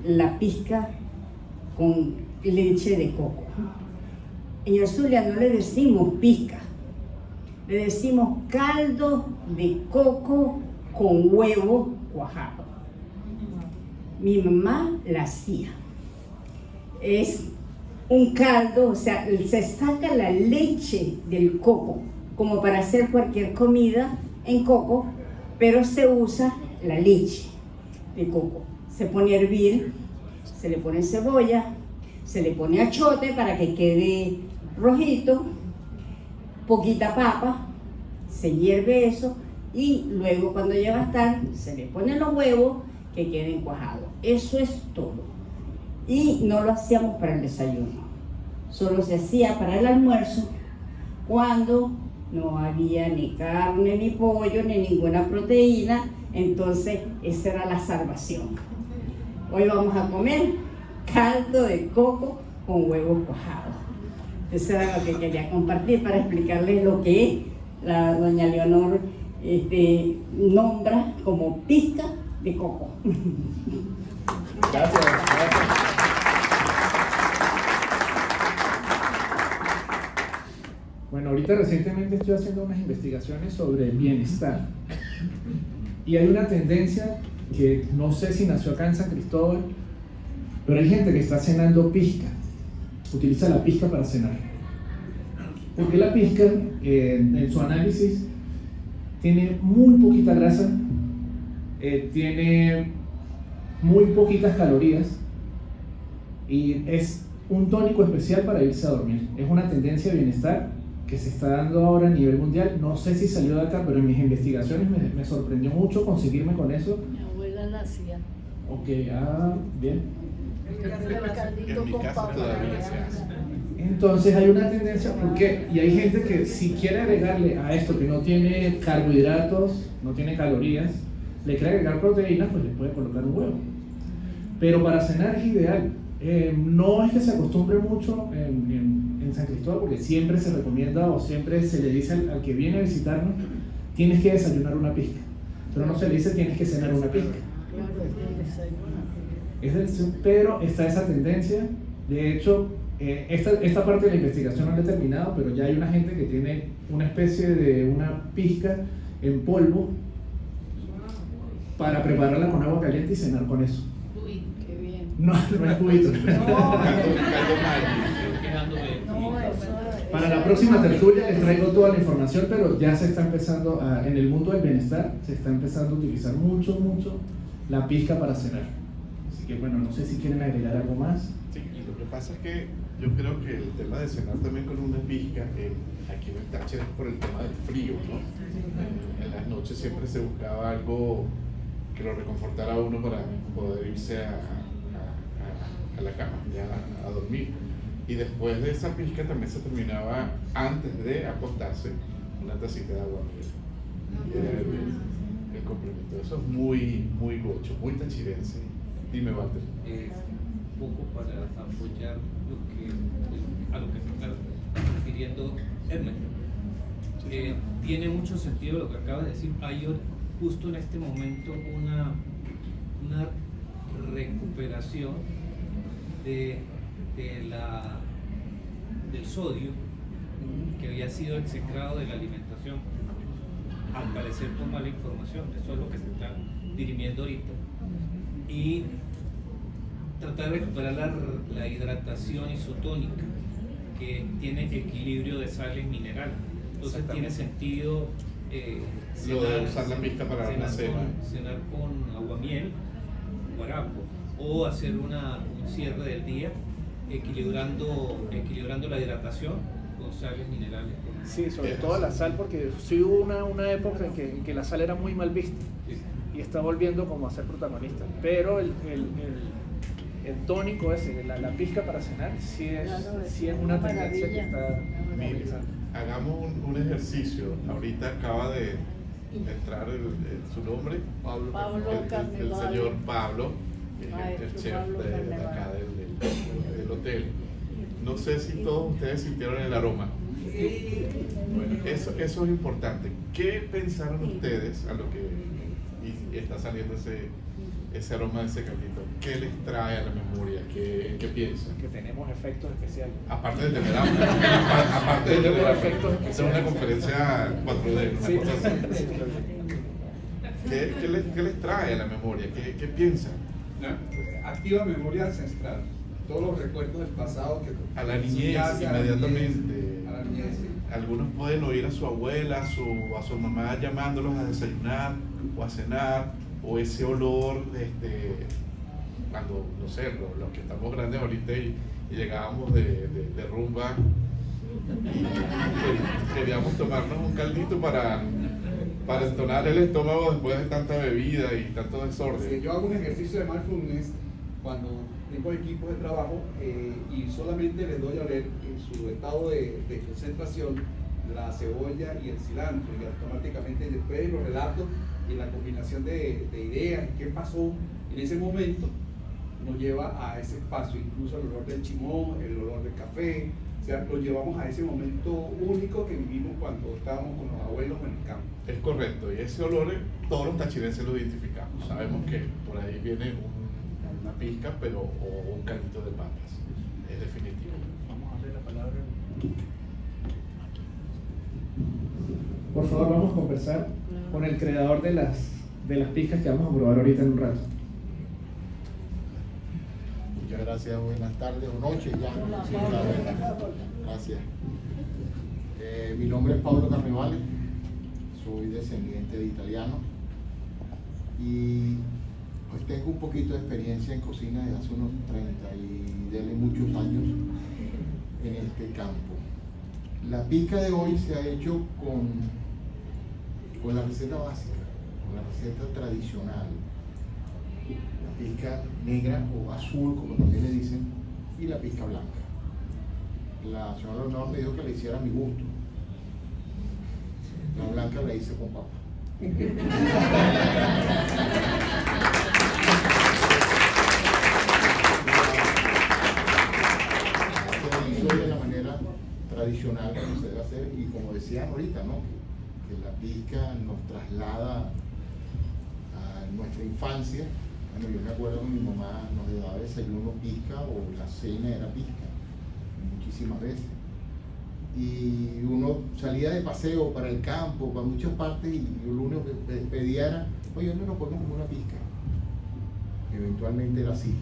la pizca con leche de coco. En el Zulia no le decimos pizca, le decimos caldo de coco con huevo cuajado. Mi mamá la hacía. Es un caldo, o sea, se saca la leche del coco, como para hacer cualquier comida en coco, pero se usa la leche de coco. Se pone a hervir, se le pone cebolla, se le pone achote para que quede rojito, poquita papa, se hierve eso y luego cuando ya va a estar, se le ponen los huevos que queden cuajados. Eso es todo. Y no lo hacíamos para el desayuno, solo se hacía para el almuerzo cuando no había ni carne, ni pollo, ni ninguna proteína, entonces esa era la salvación. Hoy vamos a comer caldo de coco con huevos cuajados. Eso era lo que quería compartir para explicarles lo que la doña Leonor nombra como pizca de coco. Gracias. Bueno, ahorita recientemente estoy haciendo unas investigaciones sobre el bienestar y hay una tendencia que no sé si nació acá en San Cristóbal, pero hay gente que está cenando pizca, utiliza la pizca para cenar. Porque la pizca, en su análisis, tiene muy poquita grasa, tiene muy poquitas calorías y es un tónico especial para irse a dormir. Es una tendencia de bienestar que se está dando ahora a nivel mundial. No sé si salió de acá, pero en mis investigaciones me sorprendió mucho conseguirme con eso. Mi abuela la hacía. Ok, bien. En mi casa todavía se hace. Entonces hay una tendencia, porque y hay gente que si quiere agregarle a esto que no tiene carbohidratos, no tiene calorías, le quiere agregar proteínas, pues le puede colocar un huevo. Pero para cenar es ideal. No es que se acostumbre mucho en San Cristóbal, porque siempre se recomienda o siempre se le dice al que viene a visitarnos, tienes que desayunar una pizca. Pero no se le dice tienes que cenar una pizca. Pero está esa tendencia. De hecho, esta parte de la investigación no la he terminado, pero ya hay una gente que tiene una especie de una pizca en polvo para prepararla con agua caliente y cenar con eso. Uy, qué bien. No es cubito. Caldo Maggi. No, eso Para la próxima tertulia les traigo toda la información, pero ya se está empezando, en el mundo del bienestar, se está empezando a utilizar mucho la pizca para cenar. Así que bueno, no sé si quieren agregar algo más. Sí, y lo que pasa es que yo creo que el tema de cenar también con una pizca, aquí en el Táchira es por el tema del frío, ¿no? En las noches siempre se buscaba algo que lo reconfortara a uno para poder irse a la cama, ya a dormir. Y después de esa pizca también se terminaba, antes de acostarse, una tacita de agua miel. Y era el complemento. Eso es muy gocho, muy tachirense. Dime, Walter. Un poco para apoyar a lo que se está refiriendo Hermes. Tiene mucho sentido lo que acabas de decir. Hay justo en este momento una recuperación del sodio que había sido execrado de la alimentación, al parecer por mala información. Eso es lo que se está dirimiendo ahorita. Y tratar de recuperar la hidratación isotónica, que tiene equilibrio de sales minerales. Entonces tiene sentido usar la pizca para la cena. Cenar con aguamiel, guarapo, o hacer un cierre del día equilibrando la hidratación con sales minerales. Sí, sobre todo la sal, porque sí hubo una época en que la sal era muy mal vista y está volviendo como a ser protagonista. Pero el tónico ese, la pizca para cenar, sí es una tendencia que está realizando. Hagamos un ejercicio. Ahorita acaba de entrar su nombre, el señor Pablo, el chef de acá del hotel. No sé si todos ustedes sintieron el aroma. Bueno, eso es importante. ¿Qué pensaron ustedes a lo que está saliendo ese aroma de ese caldito? ¿Qué les trae a la memoria? ¿Qué piensan? Que tenemos efectos especiales. Aparte de tener hambre, aparte de tener efectos hambre. Esta es una conferencia 4D, una Sí. cosa así. ¿Qué les trae a la memoria? ¿Qué piensan? Activa memoria ancestral. Todos los recuerdos del pasado que A la niñez, inmediatamente. A la niñez, sí. Algunos pueden oír a su abuela, a su mamá llamándolos a desayunar o a cenar, o ese olor, cuando, no sé, los que estamos grandes ahorita y llegábamos de rumba, queríamos tomarnos un caldito para entonar el estómago después de tanta bebida y tanto desorden. Sí, yo hago un ejercicio de mindfulness cuando tengo equipos de trabajo y solamente les doy a oler en su estado de concentración la cebolla y el cilantro, y automáticamente después los relatos y la combinación de ideas, qué pasó en ese momento, nos lleva a ese espacio, incluso el olor del chimón, el olor del café, o sea, lo llevamos a ese momento único que vivimos cuando estábamos con los abuelos en el campo. Es correcto, y ese olor todos los tachirenses lo identificamos. Sabemos que por ahí viene una pizca, o un caldito de papas. Es definitivo. Vamos a darle la palabra. Por favor, vamos a conversar con el creador de las pizcas que vamos a probar ahorita en un rato. Muchas gracias, buenas tardes o noches ya. Sí, gracias. Mi nombre es Pablo Carnevale, soy descendiente de italiano y pues tengo un poquito de experiencia en cocina desde hace unos 30 y desde muchos años en este campo. La pizca de hoy se ha hecho con la receta básica, con la receta tradicional. La pizca negra o azul, como también le dicen, y la pizca blanca. La señora Leonor me dijo que le hiciera a mi gusto. La blanca la hice con papa. Se hizo de la manera tradicional como se debe hacer, y como decían ahorita, ¿no? Que la pizca nos traslada a nuestra infancia. Bueno, yo me acuerdo que mi mamá nos daba desayuno pizca, o la cena era pizca, muchísimas veces. Y uno salía de paseo para el campo, para muchas partes, y lo único que pedía era, oye, ¿dónde nos podemos comer una pizca? Eventualmente era así.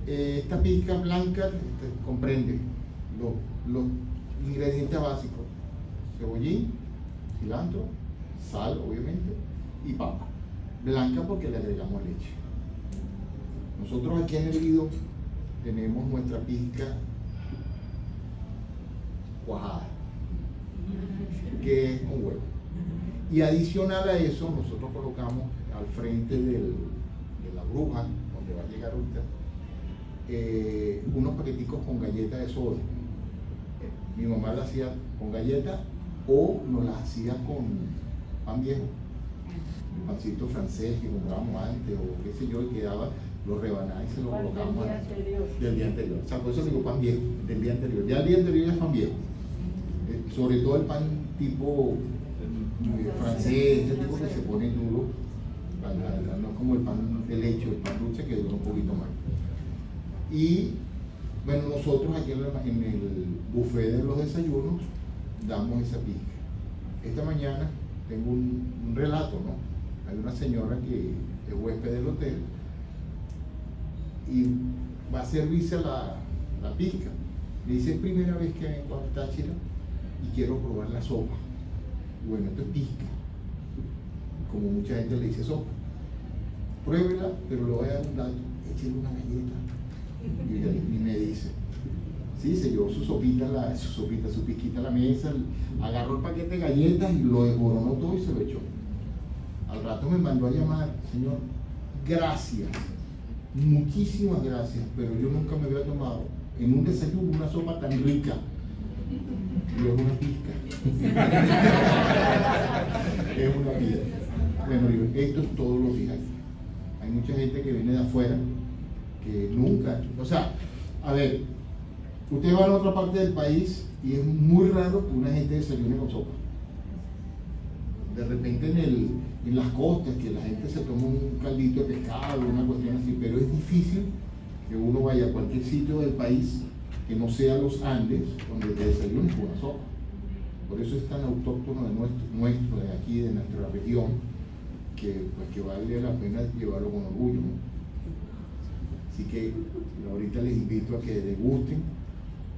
Esta pizca blanca comprende los los ingredientes básicos: cebollín, cilantro, sal, obviamente, y papa. Blanca porque le agregamos leche. Nosotros aquí en el Lido tenemos nuestra pizca cuajada, que es con huevo. Y adicional a eso, nosotros colocamos al frente de la bruja, donde va a llegar ahorita, unos paqueticos con galletas de soda. Mi mamá la hacía con galletas o nos las hacía con pan viejo, el pancito francés que comprábamos antes, o qué sé yo, y quedaba, lo rebanaba y se lo colocábamos del día anterior. O sea, por eso digo pan viejo, del día anterior. Ya el día anterior es pan viejo. Sobre todo el pan tipo francés, este tipo que se pone duro, no es como el pan de leche, el pan dulce que dura un poquito más. Y bueno, nosotros aquí en el buffet de los desayunos damos esa pizca. Esta mañana tengo un relato, ¿no? Hay una señora que es huésped del hotel y va a servirse la pizca. Le dice: es primera vez que vengo a Táchira y quiero probar la sopa. Y bueno, esto es pizca, como mucha gente le dice sopa. Pruébela, pero le voy a dar un dato: échale una galleta. Y me dice, sí, se llevó su pizquita a la mesa, agarró el paquete de galletas y lo desmoronó todo y se lo echó. Al rato me mandó a llamar: señor, gracias, muchísimas gracias, pero yo nunca me había tomado en un desayuno una sopa tan rica. Yo es una pizca. Es una pizca. Bueno, digo, esto es todos los días. Hay mucha gente que viene de afuera que nunca, o sea, a ver, ustedes van a otra parte del país y es muy raro que una gente desayune con sopa. De repente en las costas, que la gente se toma un caldito de pescado, una cuestión así, pero es difícil que uno vaya a cualquier sitio del país que no sea los Andes, donde te desayunes con una sopa. Por eso es tan autóctono de nuestro de aquí, de nuestra región, que vale la pena llevarlo con orgullo, ¿no? Así que ahorita les invito a que degusten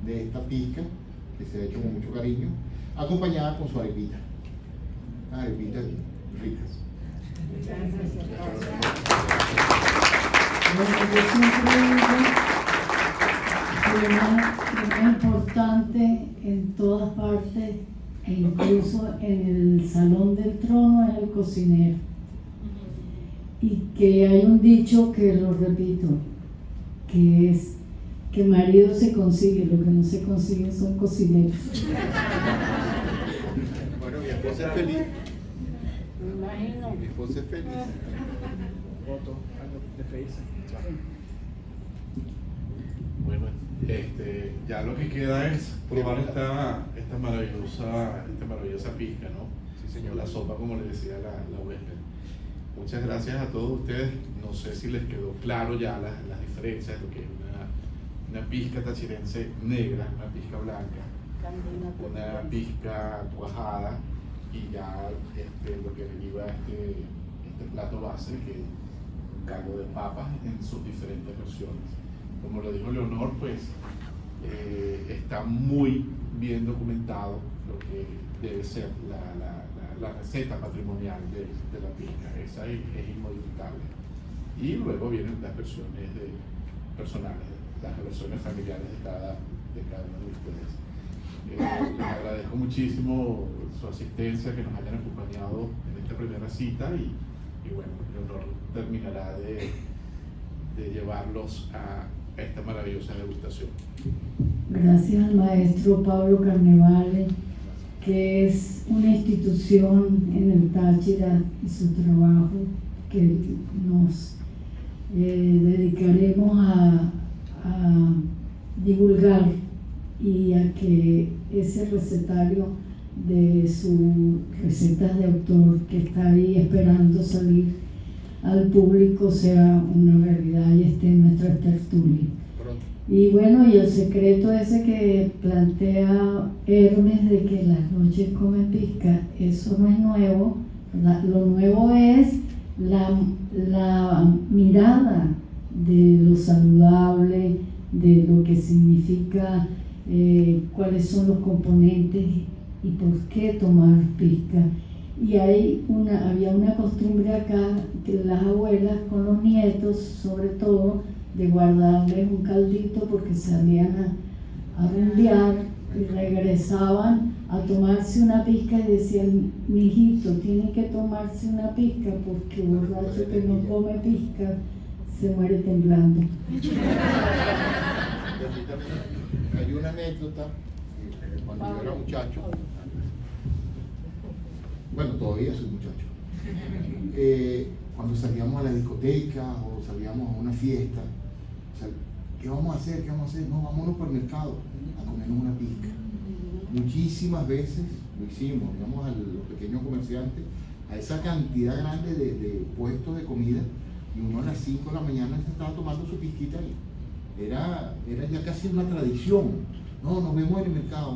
de esta pizca, que se ha hecho con mucho cariño, acompañada con su arepita. Arepitas ricas. Bueno, yo siempre digo que lo más importante en todas partes, e incluso en el Salón del Trono, es el cocinero. Y que hay un dicho que lo repito, que es que marido se consigue, lo que no se consigue son cocineros. Bueno, mi esposa es feliz. Me imagino. Mi esposa es feliz. Bueno, ya lo que queda es probar esta maravillosa pizca, ¿no? Sí, señor. La sopa, como le decía la huésped. Muchas gracias a todos ustedes. No sé si les quedó claro ya las diferencias de lo que es una pizca tachirense negra, una pizca blanca, una pizca cuajada y ya lo que deriva este plato base, que es un caldo de papas en sus diferentes versiones. Como lo dijo Leonor, pues está muy bien documentado lo que debe ser la receta patrimonial de la pizca. Esa es inmodificable. Y luego vienen las versiones personales, las versiones familiares de cada uno de ustedes. Les agradezco muchísimo su asistencia, que nos hayan acompañado en esta primera cita y bueno, Leonor terminará de llevarlos a esta maravillosa degustación. Gracias al maestro Pablo Carnevale, que es una institución en el Táchira, y su trabajo que nos dedicaremos a divulgar y a que ese recetario de sus recetas de autor que está ahí esperando salir al público sea una realidad y esté en nuestra tertulia. Y bueno, y el secreto ese que plantea Hermes de que las noches comen pizca, eso no es nuevo. Lo nuevo es la mirada de lo saludable, de lo que significa cuáles son los componentes y por qué tomar pisca. Y había una costumbre acá que las abuelas con los nietos, sobre todo, de guardarles un caldito porque salían a rumbear y regresaban a tomarse una pisca y decían: mi hijito tiene que tomarse una pisca porque borracho que no come pisca se muere temblando. Hay una anécdota cuando yo era muchacho. Bueno, todavía soy muchacho. Cuando salíamos a la discoteca o salíamos a una fiesta, o sea, ¿qué vamos a hacer? ¿Qué vamos a hacer? No, vámonos para el mercado a comernos una pisca. Muchísimas veces lo hicimos, digamos, a los pequeños comerciantes, a esa cantidad grande de puestos de comida, y uno a las 5 de la mañana se estaba tomando su pisquita ahí. Era ya casi una tradición. No, nos vemos en el mercado,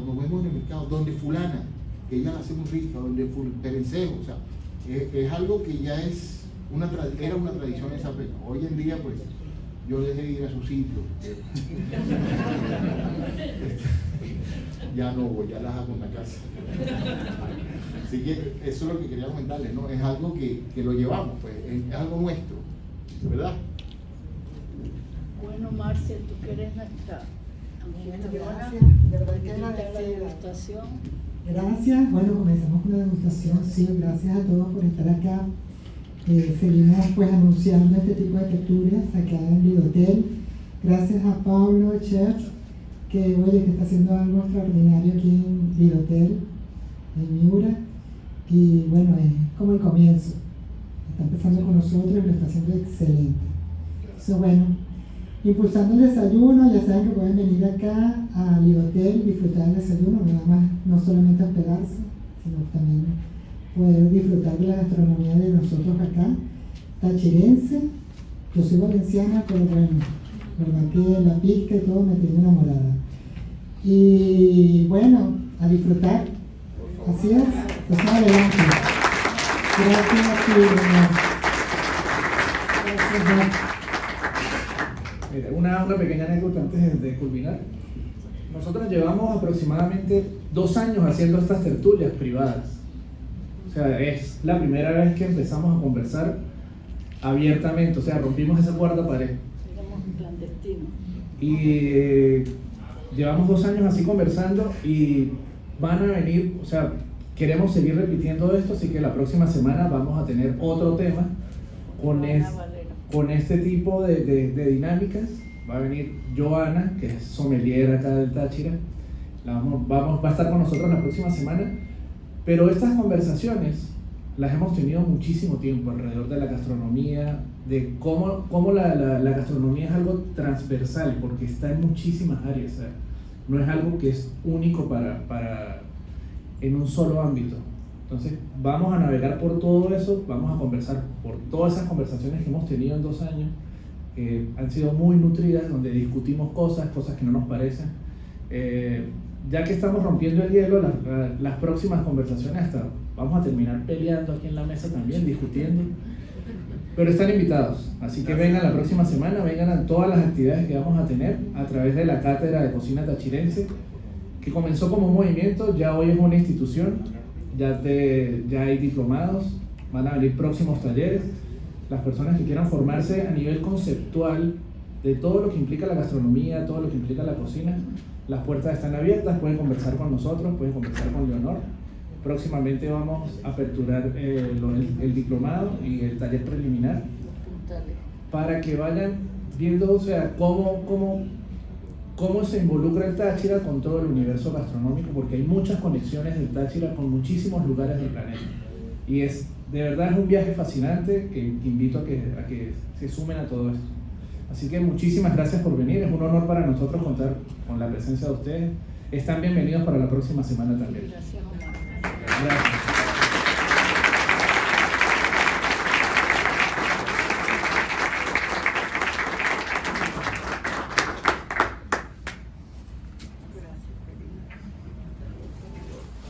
donde fulana, que ella la hace muy rica, donde Perencejo, o sea, es algo que ya es era una tradición esa época. Hoy en día, pues, yo dejé de ir a su sitio. Ya no voy, ya las hago en la casa. Así que eso es lo que quería comentarles, ¿no? Es algo que lo llevamos, pues, es algo nuestro, ¿verdad? Bueno, Marcia, tú que eres nuestra anfitriona, de verdad que la agradecida. degustación. Gracias, bueno, comenzamos con la degustación, sí, gracias a todos por estar acá. Seguimos pues anunciando este tipo de tertulias acá en Lidotel. Gracias a Pablo, chef, que está haciendo algo extraordinario aquí en Lidotel, en Miura. Y bueno, es como el comienzo. Está empezando con nosotros y lo está haciendo excelente. Eso bueno, impulsando el desayuno, ya saben que pueden venir acá a Lidotel y disfrutar del desayuno, nada más, no solamente hospedarse, sino también poder disfrutar de la gastronomía de nosotros acá, tachirense. Yo soy valenciana, pero bueno, verdad que la pisca y todo me tiene enamorada. Y bueno, a disfrutar. Así es, pues adelante. Gracias a ti, Mira, una pequeña anécdota antes de culminar. Nosotros llevamos aproximadamente 2 años haciendo estas tertulias privadas. O sea, es la primera vez que empezamos a conversar abiertamente, o sea, rompimos esa cuarta pared. Éramos clandestinos. Y llevamos 2 años así conversando y van a venir, o sea, queremos seguir repitiendo esto, así que la próxima semana vamos a tener otro tema con este tipo de dinámicas. Va a venir Joana, que es sommelier acá del Táchira, va a estar con nosotros la próxima semana. Pero estas conversaciones las hemos tenido muchísimo tiempo alrededor de la gastronomía, de cómo la gastronomía es algo transversal, porque está en muchísimas áreas, ¿sabes? No es algo que es único en un solo ámbito. Entonces vamos a navegar por todo eso, vamos a conversar por todas esas conversaciones que hemos tenido en 2 años, que han sido muy nutridas, donde discutimos cosas que no nos parecen. Ya que estamos rompiendo el hielo, las próximas conversaciones hasta vamos a terminar peleando aquí en la mesa también, discutiendo. Pero están invitados, así que vengan la próxima semana, vengan a todas las actividades que vamos a tener a través de la Cátedra de Cocina Tachirense, que comenzó como un movimiento, ya hoy es una institución, ya hay diplomados, van a venir próximos talleres. Las personas que quieran formarse a nivel conceptual de todo lo que implica la gastronomía, todo lo que implica la cocina, las puertas están abiertas, pueden conversar con nosotros, pueden conversar con Leonor. Próximamente vamos a aperturar el diplomado y el taller preliminar para que vayan viendo, o sea, cómo se involucra el Táchira con todo el universo gastronómico, porque hay muchas conexiones del Táchira con muchísimos lugares del planeta. Y de verdad es un viaje fascinante que invito a que se sumen a todo esto. Así que muchísimas gracias por venir, es un honor para nosotros contar con la presencia de ustedes. Están bienvenidos para la próxima semana también. Gracias, Omar. Gracias.